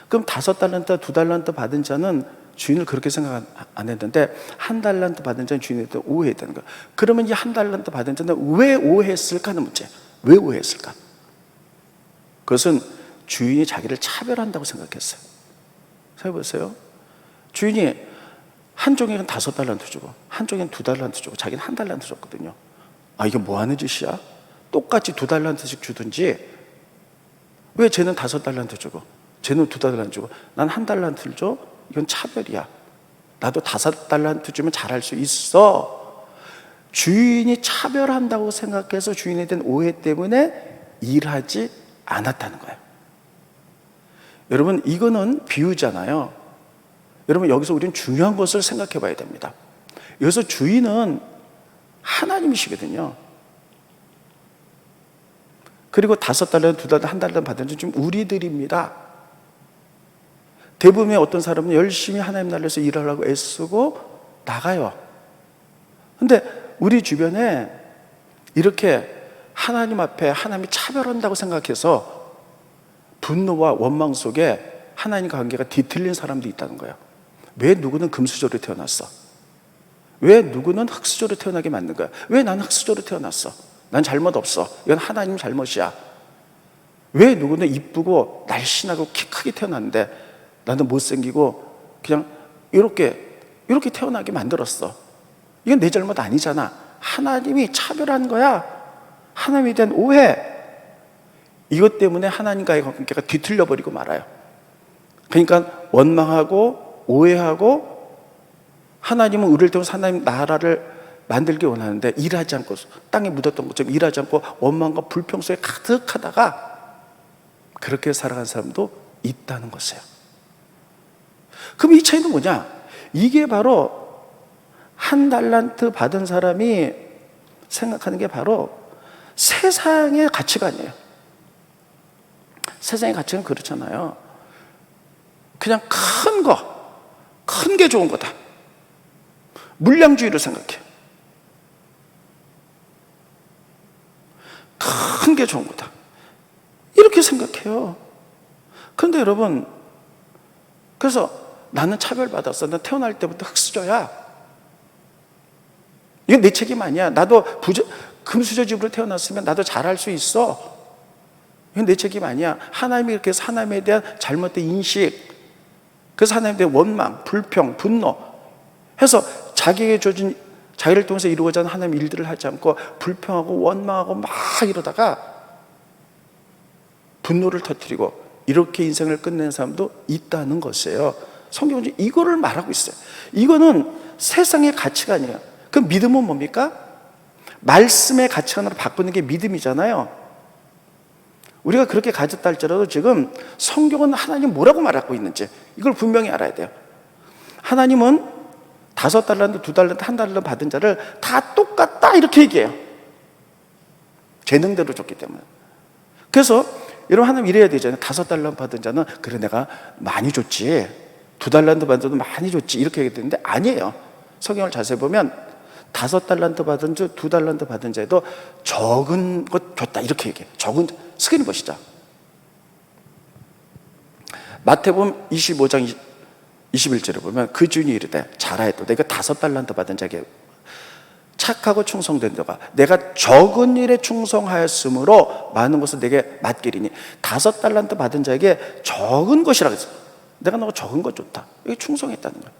Speaker 5: 그럼 5달란트, 2달란트 받은 자는 주인을 그렇게 생각 안 했는데 한 달란트 받은 자는 주인에 대해 오해했다는 거예요. 그러면 이 한 달란트 받은 자는 왜 오해했을까 하는 문제. 왜 오해했을까? 그것은 주인이 자기를 차별한다고 생각했어요. 생각해보세요. 주인이 한쪽에는 5달란트 주고 한쪽에는 2달란트 주고 자기는 1달란트 줬거든요. 아, 이게 뭐 하는 짓이야? 똑같이 2달란트씩 주든지 왜 쟤는 5달란트 주고 쟤는 2달란트 주고 난 1달란트를 줘? 이건 차별이야. 나도 5달란트 주면 잘할 수 있어. 주인이 차별한다고 생각해서 주인에 대한 오해 때문에 일하지 않았다는 거예요. 여러분, 이거는 비유잖아요. 여러분, 여기서 우리는 중요한 것을 생각해 봐야 됩니다. 여기서 주인은 하나님이시거든요. 그리고 5달란트, 2달란트, 1달란트 받은 지 지금 우리들입니다. 대부분의 어떤 사람은 열심히 하나님 나라에서 일하려고 애쓰고 나가요. 근데 우리 주변에 이렇게 하나님 앞에 하나님이 차별한다고 생각해서 분노와 원망 속에 하나님과 관계가 뒤틀린 사람도 있다는 거예요. 왜 누구는 금수저로 태어났어? 왜 누구는 흙수저로 태어나게 만든 거야? 왜 나는 흙수저로 태어났어? 난 잘못 없어. 이건 하나님 잘못이야. 왜 누구는 이쁘고 날씬하고 키 크게 태어났는데 나는 못생기고 그냥 이렇게 태어나게 만들었어? 이건 내 잘못 아니잖아. 하나님이 차별한 거야. 하나님에 대한 오해. 이것 때문에 하나님과의 관계가 뒤틀려 버리고 말아요. 그러니까 원망하고 오해하고 하나님은 우리를 통해서 하나님 나라를 만들기 원하는데 일하지 않고 땅에 묻었던 것처럼 일하지 않고 원망과 불평 속에 가득하다가 그렇게 살아간 사람도 있다는 것이에요. 그럼 이 차이는 뭐냐? 이게 바로 1달란트 받은 사람이 생각하는 게 바로 세상의 가치관이에요. 세상의 가치관은 그렇잖아요. 그냥 큰 게 좋은 거다. 물량주의를 생각해. 큰 게 좋은 거다. 이렇게 생각해요. 그런데 여러분, 그래서 나는 차별받았어. 난 태어날 때부터 흙수저야. 이건 내 책임 아니야. 나도 금수저 집으로 태어났으면 나도 잘할 수 있어. 이건 내 책임 아니야. 하나님이 이렇게 해서 하나님에 대한 잘못된 인식, 그래서 하나님에 대한 원망, 불평, 분노 해서 자기에게 주어진 자기를 통해서 이루어진 하나님 일들을 하지 않고 불평하고 원망하고 막 이러다가 분노를 터뜨리고 이렇게 인생을 끝내는 사람도 있다는 것이에요. 성경은 이거를 말하고 있어요. 이거는 세상의 가치관이에요. 그 믿음은 뭡니까? 말씀의 가치관으로 바꾸는 게 믿음이잖아요. 우리가 그렇게 가졌다 할지라도 지금 성경은 하나님 뭐라고 말하고 있는지 이걸 분명히 알아야 돼요. 하나님은 5달란트, 2달란트, 1달란트 받은 자를 다 똑같다 이렇게 얘기해요. 재능대로 줬기 때문에. 그래서 여러분, 하나님 이래야 되잖아요. 5달란트 받은 자는 그래 내가 많이 줬지, 2달란트 받은 자도 많이 줬지 이렇게 얘기했는데 아니에요. 성경을 자세히 보면 5달란트 받은 자, 2달란트 받은 자에도 적은 것 줬다 이렇게 얘기해요. 적은, 스크린 보시죠. 마태복음 25장 21절에 보면 그 주인이 이르되 잘하였다. 내가 5달란트 받은 자에게 착하고 충성된 자가 내가 적은 일에 충성하였으므로 많은 것을 내게 맡기리니 5달란트 받은 자에게 적은 것이라고 했어요. 내가 너가 적은 것 줬다. 이게 충성했다는 거예요.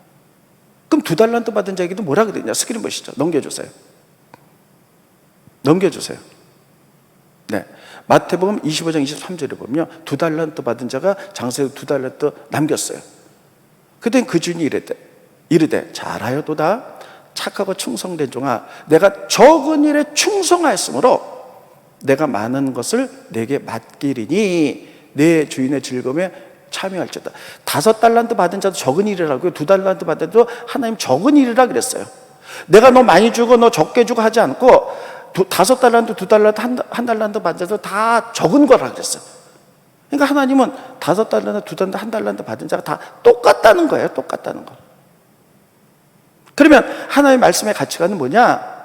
Speaker 5: 그럼 2달란트 받은 자에게도 뭐라 그랬냐? 스크린 보시죠. 넘겨주세요. 네. 마태복음 25장 23절에 보면 2달란트 받은 자가 장세에서 2달란트 남겼어요. 그때 그 주인이 이르되 잘하여도다 착하고 충성된 종아, 내가 적은 일에 충성하였으므로 내가 많은 것을 내게 맡기리니 내 주인의 즐거움에 참여할지어다. 5달란트 받은 자도 적은 일이라고요. 2달란트 받은 자도 하나님 적은 일이라 그랬어요. 내가 너 많이 주고 너 적게 주고 하지 않고 5달란트, 2달란트, 1달란트 받은 자도 다 적은 거라 그랬어요. 그러니까 하나님은 5달란트, 2달란트, 1달란트 받은 자가 다 똑같다는 거예요. 똑같다는 거. 그러면 하나님의 말씀의 가치관은 뭐냐?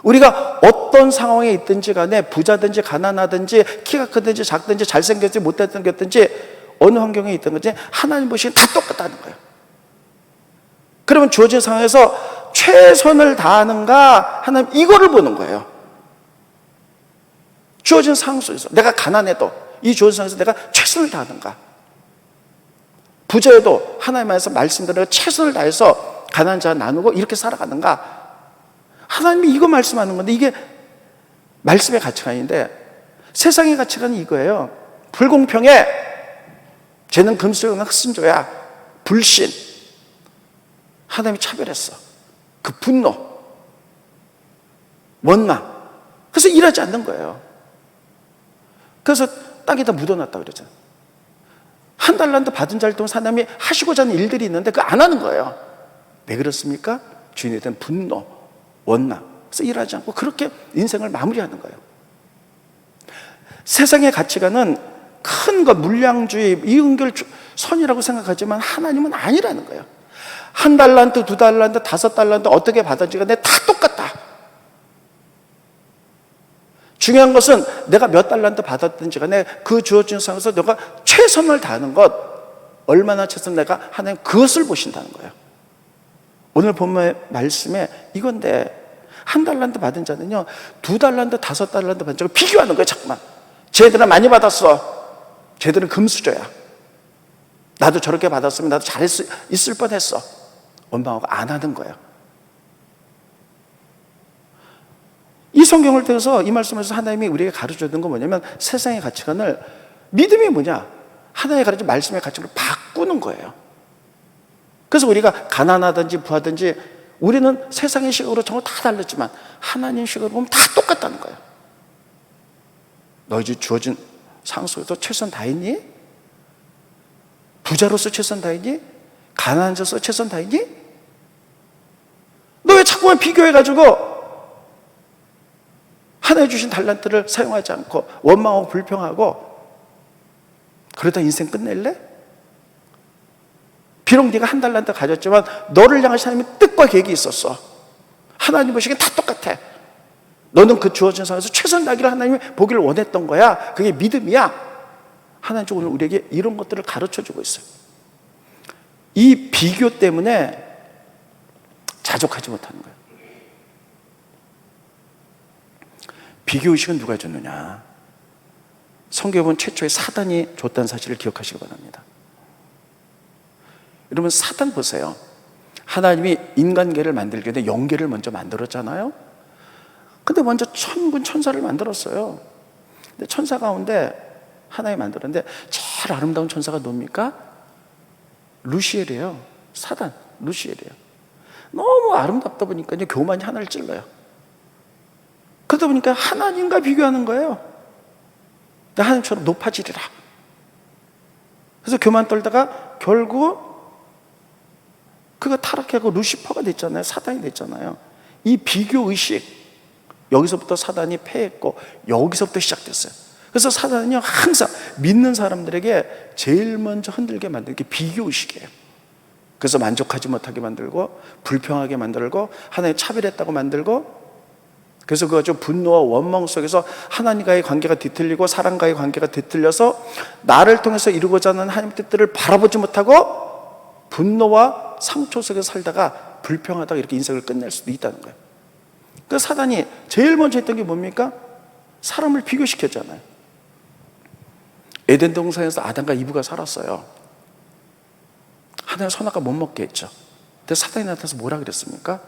Speaker 5: 우리가 어떤 상황에 있든지 간에 부자든지 가난하든지 키가 크든지 작든지 잘생겼든지 못생겼든지 어느 환경에 있든 건지 하나님 보시기엔 다 똑같다는 거예요. 그러면 주어진 상황에서 최선을 다하는가? 하나님 이거를 보는 거예요. 주어진 상황 속에서 내가 가난해도 이 주어진 상황에서 내가 최선을 다하는가? 부자여도 하나님 안에서 말씀대로 최선을 다해서 가난한 자와 나누고 이렇게 살아가는가? 하나님이 이거 말씀하는 건데 이게 말씀의 가치관인데 세상의 가치관은 이거예요. 불공평해. 쟤는 금수저나 흑순조야. 불신. 하나님이 차별했어. 그 분노, 원망. 그래서 일하지 않는 거예요. 그래서 땅에다 묻어놨다고 그러잖아요. 1달란트 받은 자를 통해서 하나님이 하시고자 하는 일들이 있는데 그거 안 하는 거예요. 왜 그렇습니까? 주인에 대한 분노, 원망. 그래서 일하지 않고 그렇게 인생을 마무리하는 거예요. 세상의 가치관은 큰 것, 물량주의, 이은결 선이라고 생각하지만 하나님은 아니라는 거예요. 1달란트, 2달란트, 5달란트 어떻게 받았지가 내 다 똑같다. 중요한 것은 내가 몇 달란트 받았든지 간에 그 주어진 상황에서 내가 최선을 다하는 것, 얼마나 최선 내가 하나님 그것을 보신다는 거예요. 오늘 본문의 말씀에 이건데 1달란트 받은 자는요 2달란트, 5달란트 받은 자를 비교하는 거예요. 자꾸만 쟤들은 많이 받았어. 쟤들은 금수저야. 나도 저렇게 받았으면 나도 잘할 수 있을 뻔했어. 원망하고 안 하는 거예요. 이 성경을 통해서 이 말씀에서 하나님이 우리에게 가르쳐주는 건 뭐냐면 세상의 가치관을, 믿음이 뭐냐? 하나님의 가르쳐 말씀의 가치관을 바꾸는 거예요. 그래서 우리가 가난하든지 부하든지 우리는 세상의 시각으로 정말 다 달랐지만 하나님 시각으로 보면 다 똑같다는 거예요. 너희 집 주어진 상황 속에서 최선 다했니? 부자로서 최선 다했니? 가난한 자로서 최선 다했니? 너 왜 자꾸만 비교해가지고 하나님 주신 달란트를 사용하지 않고 원망하고 불평하고 그러다 인생 끝낼래? 비록 네가 1달란트 가졌지만 너를 향하신 하나님의 뜻과 계획이 있었어. 하나님 보시기엔 다 똑같아. 너는 그 주어진 상황에서 최선 다하기를 하나님이 보기를 원했던 거야. 그게 믿음이야. 하나님 오늘 우리에게 이런 것들을 가르쳐주고 있어요. 이 비교 때문에 자족하지 못하는 거예요. 비교의식은 누가 줬느냐? 성경에 보면 최초에 사단이 줬다는 사실을 기억하시기 바랍니다. 여러분 사단 보세요. 하나님이 인간계를 만들기 전에 영계를 먼저 만들었잖아요. 근데 먼저 천군 천사를 만들었어요. 근데 천사 가운데 하나님 만들었는데 제일 아름다운 천사가 누굽니까? 루시엘이에요. 사단 루시엘이에요. 너무 아름답다 보니까 이제 교만이 하나를 찔러요. 그러다 보니까 하나님과 비교하는 거예요. 나 하나님처럼 높아지리라. 그래서 교만 떨다가 결국 그가 타락하고 루시퍼가 됐잖아요. 사단이 됐잖아요. 이 비교의식, 여기서부터 사단이 패했고 여기서부터 시작됐어요. 그래서 사단은요 항상 믿는 사람들에게 제일 먼저 흔들게 만드는 게 비교의식이에요. 그래서 만족하지 못하게 만들고 불평하게 만들고 하나님 차별했다고 만들고, 그래서 그 아주 분노와 원망 속에서 하나님과의 관계가 뒤틀리고 사람과의 관계가 뒤틀려서 나를 통해서 이루고자 하는 하나님의 뜻들을 바라보지 못하고 분노와 상처 속에서 살다가 불평하다가 이렇게 인생을 끝낼 수도 있다는 거예요. 그 사단이 제일 먼저 했던 게 뭡니까? 사람을 비교시켰잖아요. 에덴 동산에서 아담과 이브가 살았어요. 하나님 선악과 못 먹게 했죠. 근데 사단이 나타나서 뭐라 그랬습니까?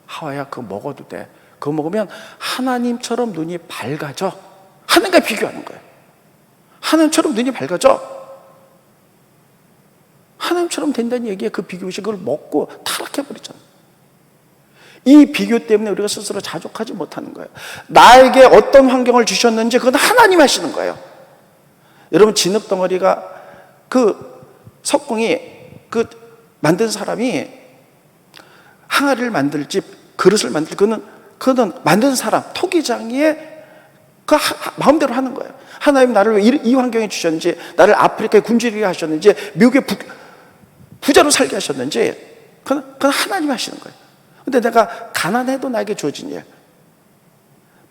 Speaker 5: 하와야 그거 먹어도 돼. 그거 먹으면 하나님처럼 눈이 밝아져. 하나님과 비교하는 거예요. 하나님처럼 눈이 밝아져. 하나님처럼 된다는 얘기에 그 비교의식을 그걸 먹고 타락해버리잖아요. 이 비교 때문에 우리가 스스로 자족하지 못하는 거예요. 나에게 어떤 환경을 주셨는지 그건 하나님 하시는 거예요. 여러분, 진흙덩어리가 그 석궁이 그 만든 사람이 항아리를 만들지 그릇을 만들지 그거는 만든 사람 토기장의 그 마음대로 하는 거예요. 하나님 나를 왜 이 환경에 주셨는지, 나를 아프리카에 굶주리게 하셨는지, 미국에 부자로 살게 하셨는지 그건 하나님 하시는 거예요. 근데 내가 가난해도 나에게 주어진 일,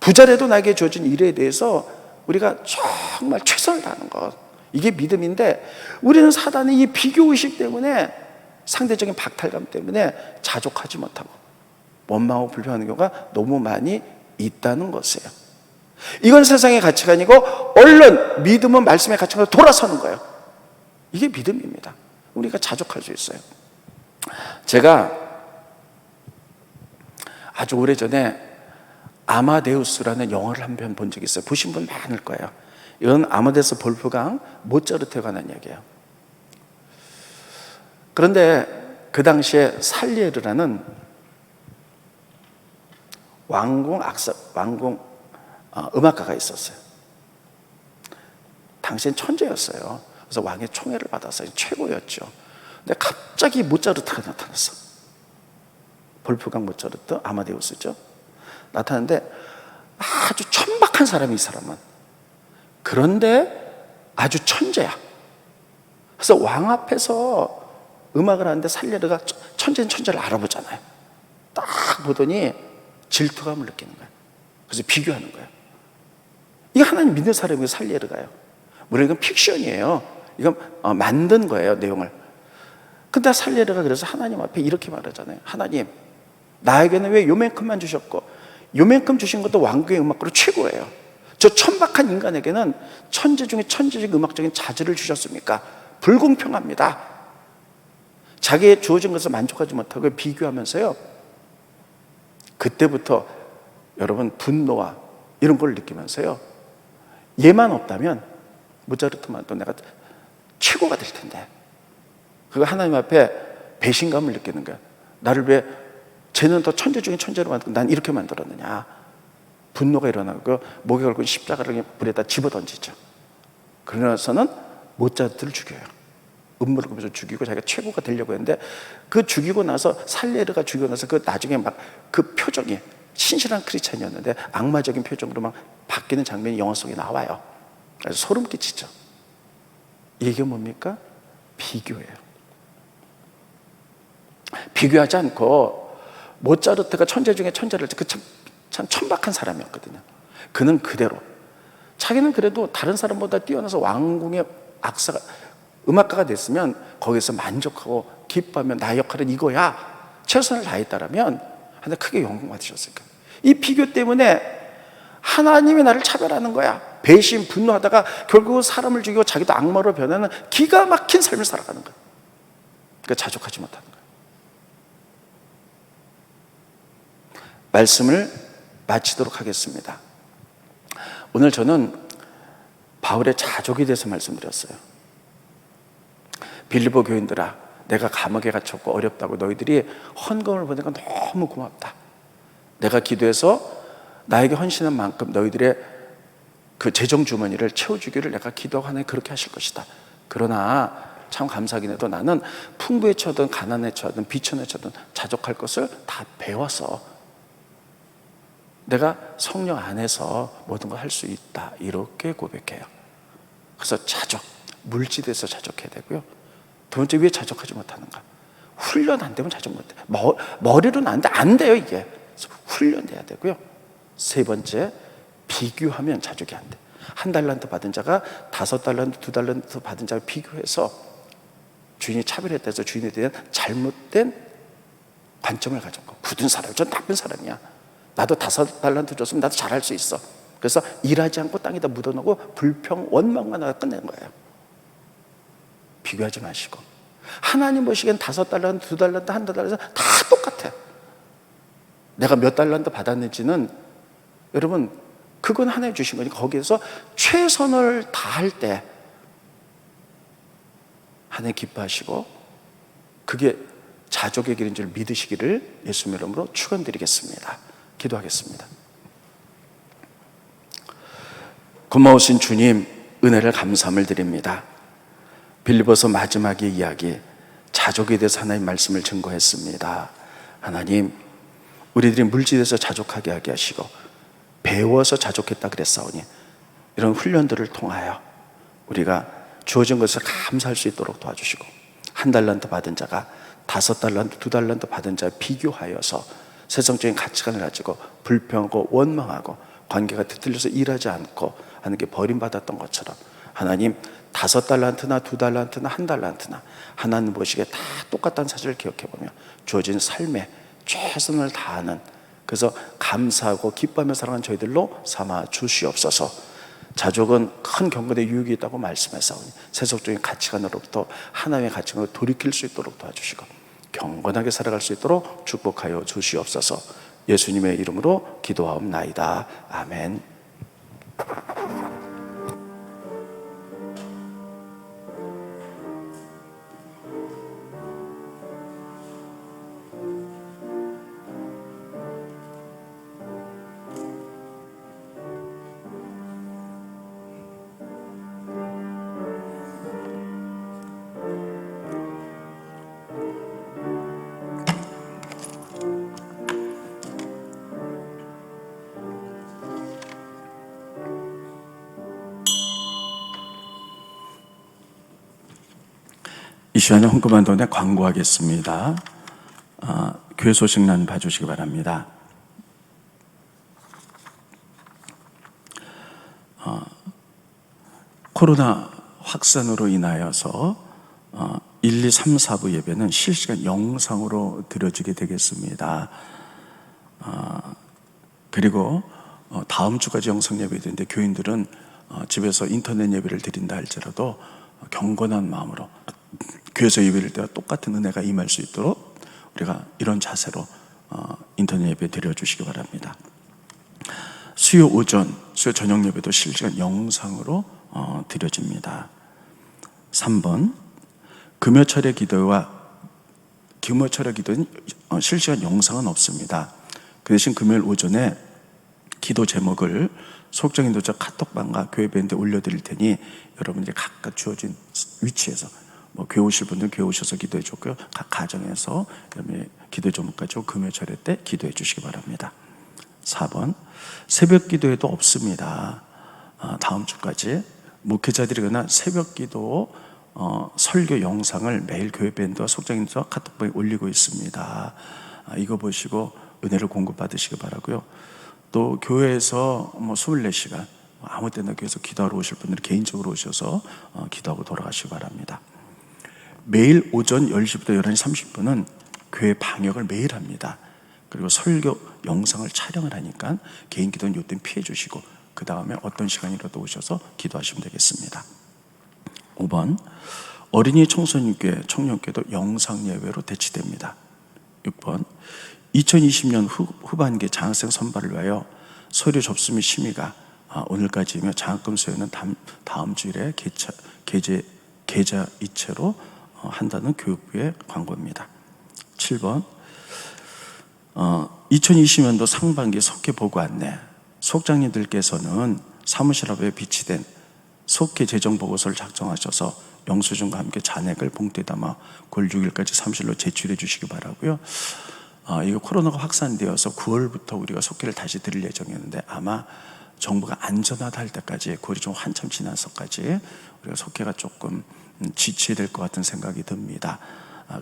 Speaker 5: 부자라도 나에게 주어진 일에 대해서 우리가 정말 최선을 다하는 것, 이게 믿음인데, 우리는 사단의 이 비교의식 때문에, 상대적인 박탈감 때문에 자족하지 못하고 원망하고 불평하는 경우가 너무 많이 있다는 것이에요. 이건 세상의 가치관이고, 얼른 믿음은 말씀의 가치관으로 돌아서는 거예요. 이게 믿음입니다. 우리가 자족할 수 있어요. 제가 아주 오래전에 아마데우스라는 영화를 한 편 본 적이 있어요. 보신 분 많을 거예요. 이건 아마데우스 볼프강 모차르트에 관한 얘기예요. 그런데 그 당시에 살리에르라는 왕궁 음악가가 있었어요. 당시엔 천재였어요. 그래서 왕의 총애를 받았어요. 최고였죠. 근데 갑자기 모차르트가 나타났어. 볼프강 모차르트, 아마데우스죠. 나타났는데 아주 천박한 사람이, 이 사람은. 그런데 아주 천재야. 그래서 왕 앞에서 음악을 하는데 살리에르가 천재는 천재를 알아보잖아요. 딱 보더니 질투감을 느끼는 거예요. 그래서 비교하는 거예요. 이거 하나님 믿는 사람이고, 살리에르가요. 물론 이건 픽션이에요. 이건 만든 거예요, 내용을. 근데 살리에르가 그래서 하나님 앞에 이렇게 말하잖아요. 하나님, 나에게는 왜 요만큼만 주셨고, 요만큼 주신 것도 왕궁의 음악가로 최고예요. 저 천박한 인간에게는 천재 중에 천재적 음악적인 자질을 주셨습니까? 불공평합니다. 자기의 주어진 것을 만족하지 못하고 비교하면서요, 그때부터 여러분 분노와 이런 걸 느끼면서요, 얘만 없다면 모차르트만 또 내가 최고가 될 텐데, 그거 하나님 앞에 배신감을 느끼는 거야. 나를 왜 쟤는 더 천재 중에 천재로 만들고 난 이렇게 만들었느냐. 분노가 일어나고 목에 걸고 십자가를 불에다 집어던지죠. 그러면서는 모차르트를 죽여요. 음모를 꾸며서 죽이고 자기가 최고가 되려고 했는데, 그 죽이고 나서 살리에르가 죽이고 나서 그 나중에 막 그 표정이 신실한 크리스찬이었는데 악마적인 표정으로 막 바뀌는 장면이 영화 속에 나와요. 그래서 소름 끼치죠. 이게 뭡니까? 비교예요. 비교하지 않고, 모차르트가 천재 중에 천재를, 참 천박한 사람이었거든요. 그는 그대로, 자기는 그래도 다른 사람보다 뛰어나서 왕궁의 음악가가 됐으면 거기서 만족하고 기뻐하면 나의 역할은 이거야, 최선을 다했다라면 하나 크게 영광 받으셨을 거예요. 이 비교 때문에 하나님이 나를 차별하는 거야. 배신, 분노하다가 결국 사람을 죽이고 자기도 악마로 변하는 기가 막힌 삶을 살아가는 거예요. 그러니까 자족하지 못하는 거예요. 말씀을 마치도록 하겠습니다. 오늘 저는 바울의 자족에 대해서 말씀드렸어요. 빌립보 교인들아, 내가 감옥에 갇혔고 어렵다고 너희들이 헌금을 보내니까 너무 고맙다. 내가 기도해서 나에게 헌신한 만큼 너희들의 그 재정 주머니를 채워주기를 내가 기도하고 하나님 그렇게 하실 것이다. 그러나 참 감사하긴 해도 나는 풍부에 처하든 가난에 처하든 비천에 처하든 자족할 것을 다 배워서 내가 성령 안에서 모든 걸 할 수 있다. 이렇게 고백해요. 그래서 자족, 물질에서 자족해야 되고요. 두 번째, 왜 자족하지 못하는가? 훈련 안 되면 자족 못해. 머리로는 안 돼요, 이게. 그래서 훈련돼야 되고요. 세 번째, 비교하면 자족이 안 돼. 1달란트 받은 자가 5달란트, 2달란트 받은 자를 비교해서 주인이 차별했다 해서 주인에 대한 잘못된 관점을 가진 거. 굳은 사람, 전 나쁜 사람이야. 나도 5달란트 줬으면 나도 잘할 수 있어. 그래서 일하지 않고 땅에다 묻어놓고 불평, 원망만 하다 끝내는 거예요. 비교하지 마시고, 하나님 보시기엔 5달란트, 2달란트, 1달란트 다 똑같아. 내가 몇 달란트 받았는지는 여러분 그건 하나님 주신 거니까 거기에서 최선을 다할 때 하나님 기뻐하시고 그게 자족의 길인 줄 믿으시기를 예수님의 이름으로 축원드리겠습니다. 기도하겠습니다. 고마우신 주님, 은혜를 감사함을 드립니다. 빌립보서 마지막의 이야기, 자족에 대해서 하나님 말씀을 증거했습니다. 하나님, 우리들이 물질에서 자족하게 하게 하시고 배워서 자족했다 그랬사오니 이런 훈련들을 통하여 우리가 주어진 것을 감사할 수 있도록 도와주시고 1달란트 받은 자가 5달란트, 2달란트 받은 자와 비교하여서 세상적인 가치관을 가지고 불평하고 원망하고 관계가 뒤틀려서 일하지 않고 하는 게 버림받았던 것처럼 하나님 5달란트나 2달란트나 1달란트나 하나님 보시기에 다 똑같다는 사실을 기억해보며 주어진 삶에 최선을 다하는, 그래서 감사하고 기뻐하며 살아가는 저희들로 삼아 주시옵소서. 자족은 큰 경건의 유익이 있다고 말씀하사오니 세속적인 가치관으로부터 하나님의 가치관으로 돌이킬 수 있도록 도와주시고 경건하게 살아갈 수 있도록 축복하여 주시옵소서. 예수님의 이름으로 기도하옵나이다. 아멘. 이 시간에 헌금한돈에 광고하겠습니다. 교회 소식란 봐주시기 바랍니다. 코로나 확산으로 인하여서 1, 2, 3, 4부 예배는 실시간 영상으로 드려지게 되겠습니다. 그리고 다음 주까지 영상 예배 드리는데 교인들은 집에서 인터넷 예배를 드린다 할지라도 경건한 마음으로 교회에서 예배를 때와 똑같은 은혜가 임할 수 있도록 우리가 이런 자세로 인터넷 예배 드려주시기 바랍니다. 수요 오전, 수요 저녁 예배도 실시간 영상으로 드려집니다. 3번, 금요철의 기도는 실시간 영상은 없습니다. 그 대신 금요일 오전에 기도 제목을 소극적인도자 카톡방과 교회 밴드에 올려드릴 테니 여러분들이 각각 주어진 위치에서 교회 오실 분들은 교회 오셔서 기도해 주고요. 각 가정에서 기도 제목까지 금요철에 때 기도해 주시기 바랍니다. 4번, 새벽 기도에도 없습니다. 다음 주까지 목회자들이거나 새벽 기도 설교 영상을 매일 교회 밴드와 소극적인도자 카톡방에 올리고 있습니다. 이거 보시고 은혜를 공급받으시기 바라고요. 또 교회에서 24시간 아무 때나 교회에서 기도하러 오실 분들은 개인적으로 오셔서 기도하고 돌아가시기 바랍니다. 매일 오전 10시부터 11시 30분은 교회 방역을 매일 합니다. 그리고 설교 영상을 촬영을 하니까 개인 기도는 이때는 피해 주시고 그 다음에 어떤 시간이라도 오셔서 기도하시면 되겠습니다. 5번, 어린이 청소년교회, 청년교회도 영상 예배로 대치됩니다. 6번, 2020년 후반기 장학생 선발을 위하여 서류 접수 및 심의가 오늘까지이며 장학금 수여는 다음 주일에 계좌 이체로 한다는 교육부의 광고입니다. 7번, 2020년도 상반기 속회 보고 안내, 속장님들께서는 사무실 앞에 비치된 속회 재정 보고서를 작성하셔서 영수증과 함께 잔액을 봉투에 담아 9월 6일까지 사무실로 제출해 주시기 바라고요. 이거 코로나가 확산되어서 9월부터 우리가 속회를 다시 드릴 예정이었는데 아마 정부가 안전하다 할 때까지 9월이 좀 한참 지나서까지 우리가 속회가 조금 지체될 것 같은 생각이 듭니다.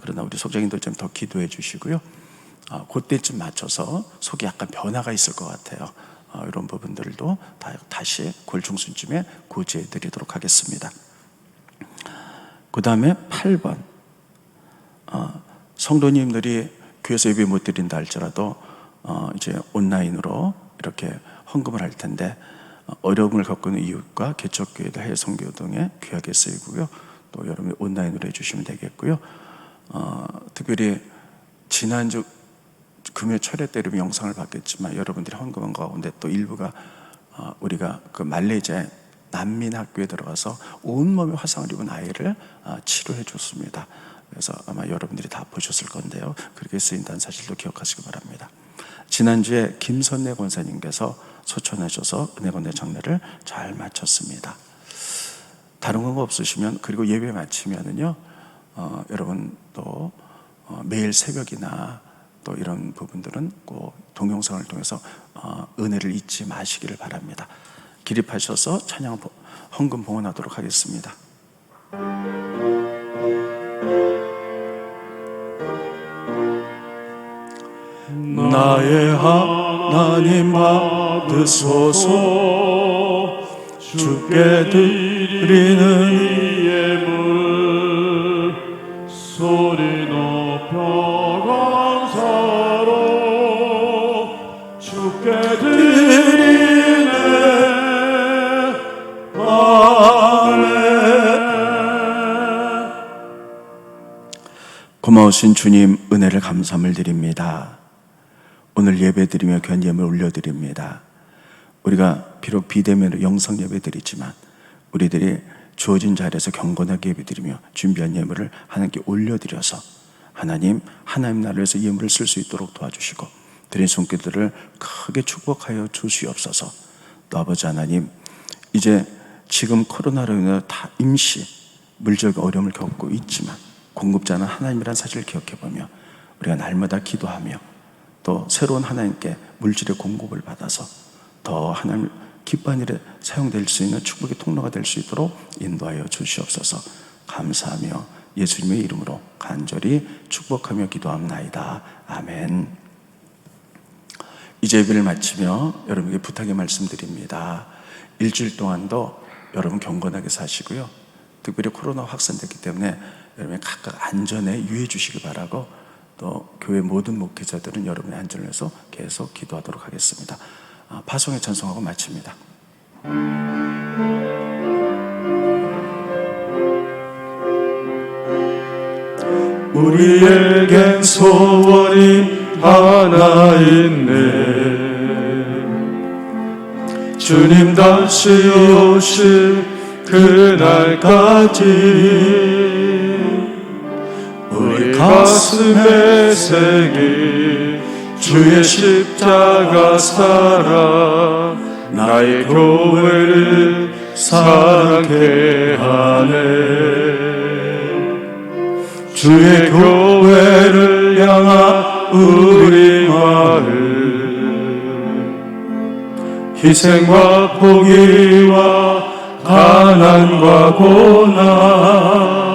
Speaker 5: 그러나 우리 속장님도 좀 더 기도해 주시고요. 그때쯤 맞춰서 속에 약간 변화가 있을 것 같아요. 이런 부분들도 다시 9월 중순쯤에 고지해 드리도록 하겠습니다. 그 다음에 8번, 성도님들이 교회에서 예배 못 드린다 할지라도 이제 온라인으로 이렇게 헌금을 할 텐데 어려움을 겪고 있는 이웃과 개척교회들 해외 선교 등에 귀하게 쓰이고요. 또 여러분이 온라인으로 해주시면 되겠고요. 특별히 지난주 금요 철회 때 영상을 봤겠지만 여러분들이 헌금한 가운데 또 일부가 우리가 그 말레이시아 난민 학교에 들어가서 온몸에 화상을 입은 아이를 치료해 줬습니다. 그래서 아마 여러분들이 다 보셨을 건데요. 그렇게 쓰인다는 사실도 기억하시기 바랍니다. 지난주에 김선래 권사님께서 소천하셔서 은혜건대 장례를 잘 마쳤습니다. 다른 거 없으시면, 그리고 예배 마치면은요, 여러분 또 매일 새벽이나 또 이런 부분들은 꼭 동영상을 통해서 은혜를 잊지 마시기를 바랍니다. 기립하셔서 찬양 헌금 봉헌하도록 하겠습니다. 나의 하나님 받으소서. 주께 드리는
Speaker 2: 예물 소리 높여 감사로 주께 드리네. 아멘.
Speaker 5: 고마우신 주님, 은혜를 감사함을 드립니다. 오늘 예배드리며 견예물 올려드립니다. 우리가 비록 비대면으로 영상 예배드리지만 우리들이 주어진 자리에서 경건하게 예배드리며 준비한 예물을 하나님께 올려드려서 하나님 나라를 위해서 예물을 쓸 수 있도록 도와주시고 드린 손길들을 크게 축복하여 주시옵소서. 또 아버지 하나님, 이제 지금 코로나로 인해 다 임시 물적 어려움을 겪고 있지만 공급자는 하나님이라는 사실을 기억해보며 우리가 날마다 기도하며 또 새로운 하나님께 물질의 공급을 받아서 더 하나님을 기뻐하는 일에 사용될 수 있는 축복의 통로가 될 수 있도록 인도하여 주시옵소서. 감사하며 예수님의 이름으로 간절히 축복하며 기도합나이다. 아멘. 이제 예배를 마치며 여러분에게 부탁의 말씀드립니다. 일주일 동안도 여러분 경건하게 사시고요, 특별히 코로나 확산됐기 때문에 여러분이 각각 안전에 유의해 주시기 바라고, 또 교회 모든 목회자들은 여러분의 안전을 위해서 계속 기도하도록 하겠습니다. 파송에 찬송하고 마칩니다.
Speaker 2: 우리에겐 소원이 하나 있네. 주님 다시 오실 그날까지 우리 가슴에 새긴 주의 십자가 사랑, 나의 교회를 사랑케 하네. 주의 교회를 향한 우리 마음, 희생과 포기와 가난과 고난,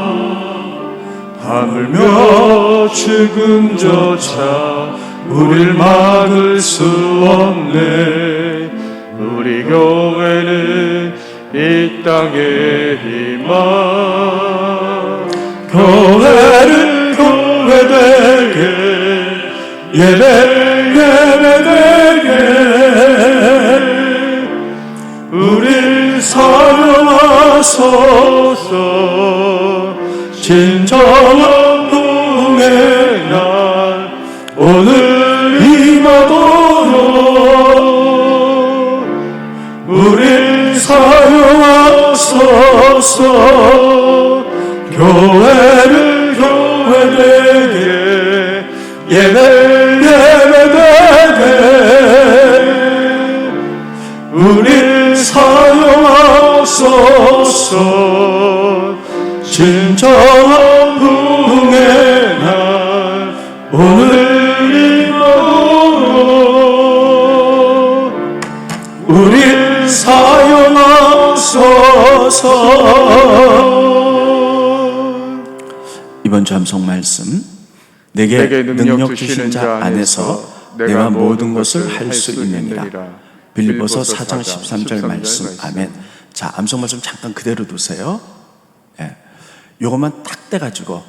Speaker 2: 하물며 죽음조차 우릴 막을 수 없네. 우리 교회는 이 땅의 희망, 교회를 교회되게, 예배되게 우릴 사랑하소서. 진정한 부흥의 날 오늘 임하도록 우릴 사용하소서. 교회를 교회되게, 예배되게 우릴 사용하소서. 진정한 부흥의 날 오늘 임하도록 우릴 사용하소서.
Speaker 5: 이번 주 암송 말씀, 내게 능력 주신 자 안에서 내가 모든 것을 할 수 있느니라. 빌립보서 4장 13절 말씀. 아멘. 자, 암송 말씀 잠깐 그대로 두세요. 예. 요것만 딱 떼가지고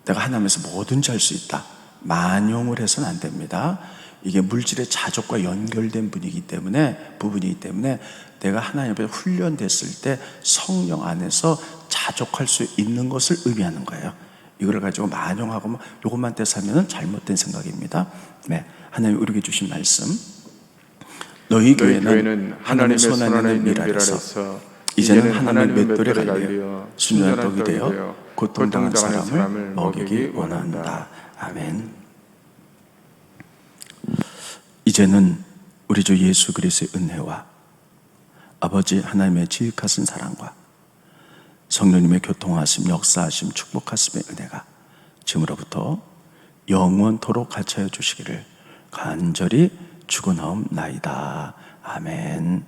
Speaker 5: 내가 하나님에서 뭐든지 할 수 있다, 만용을 해서는 안 됩니다. 이게 물질의 자족과 연결된 부분이기 때문에 내가 하나님 앞에 훈련됐을 때 성령 안에서 자족할 수 있는 것을 의미하는 거예요. 이거를 가지고 만용하고 요것만 떼서 하면 잘못된 생각입니다. 네, 하나님 우리에게 주신 말씀, 너희
Speaker 1: 교회는
Speaker 5: 교회는 하나님의 손 안에 있는 밀 아래서 이제는 하나님의 맷돌에 갈려 순전한 떡이 되어 고통당한 사람을 먹이기 원한다. 아멘. 이제는 우리 주 예수 그리스도의 은혜와 아버지 하나님의 지극하신 사랑과 성령님의 교통하심, 역사하심, 축복하심의 은혜가 지금으로부터 영원토록 같이 하여 주시기를 간절히 축원하옵나이다. 아멘.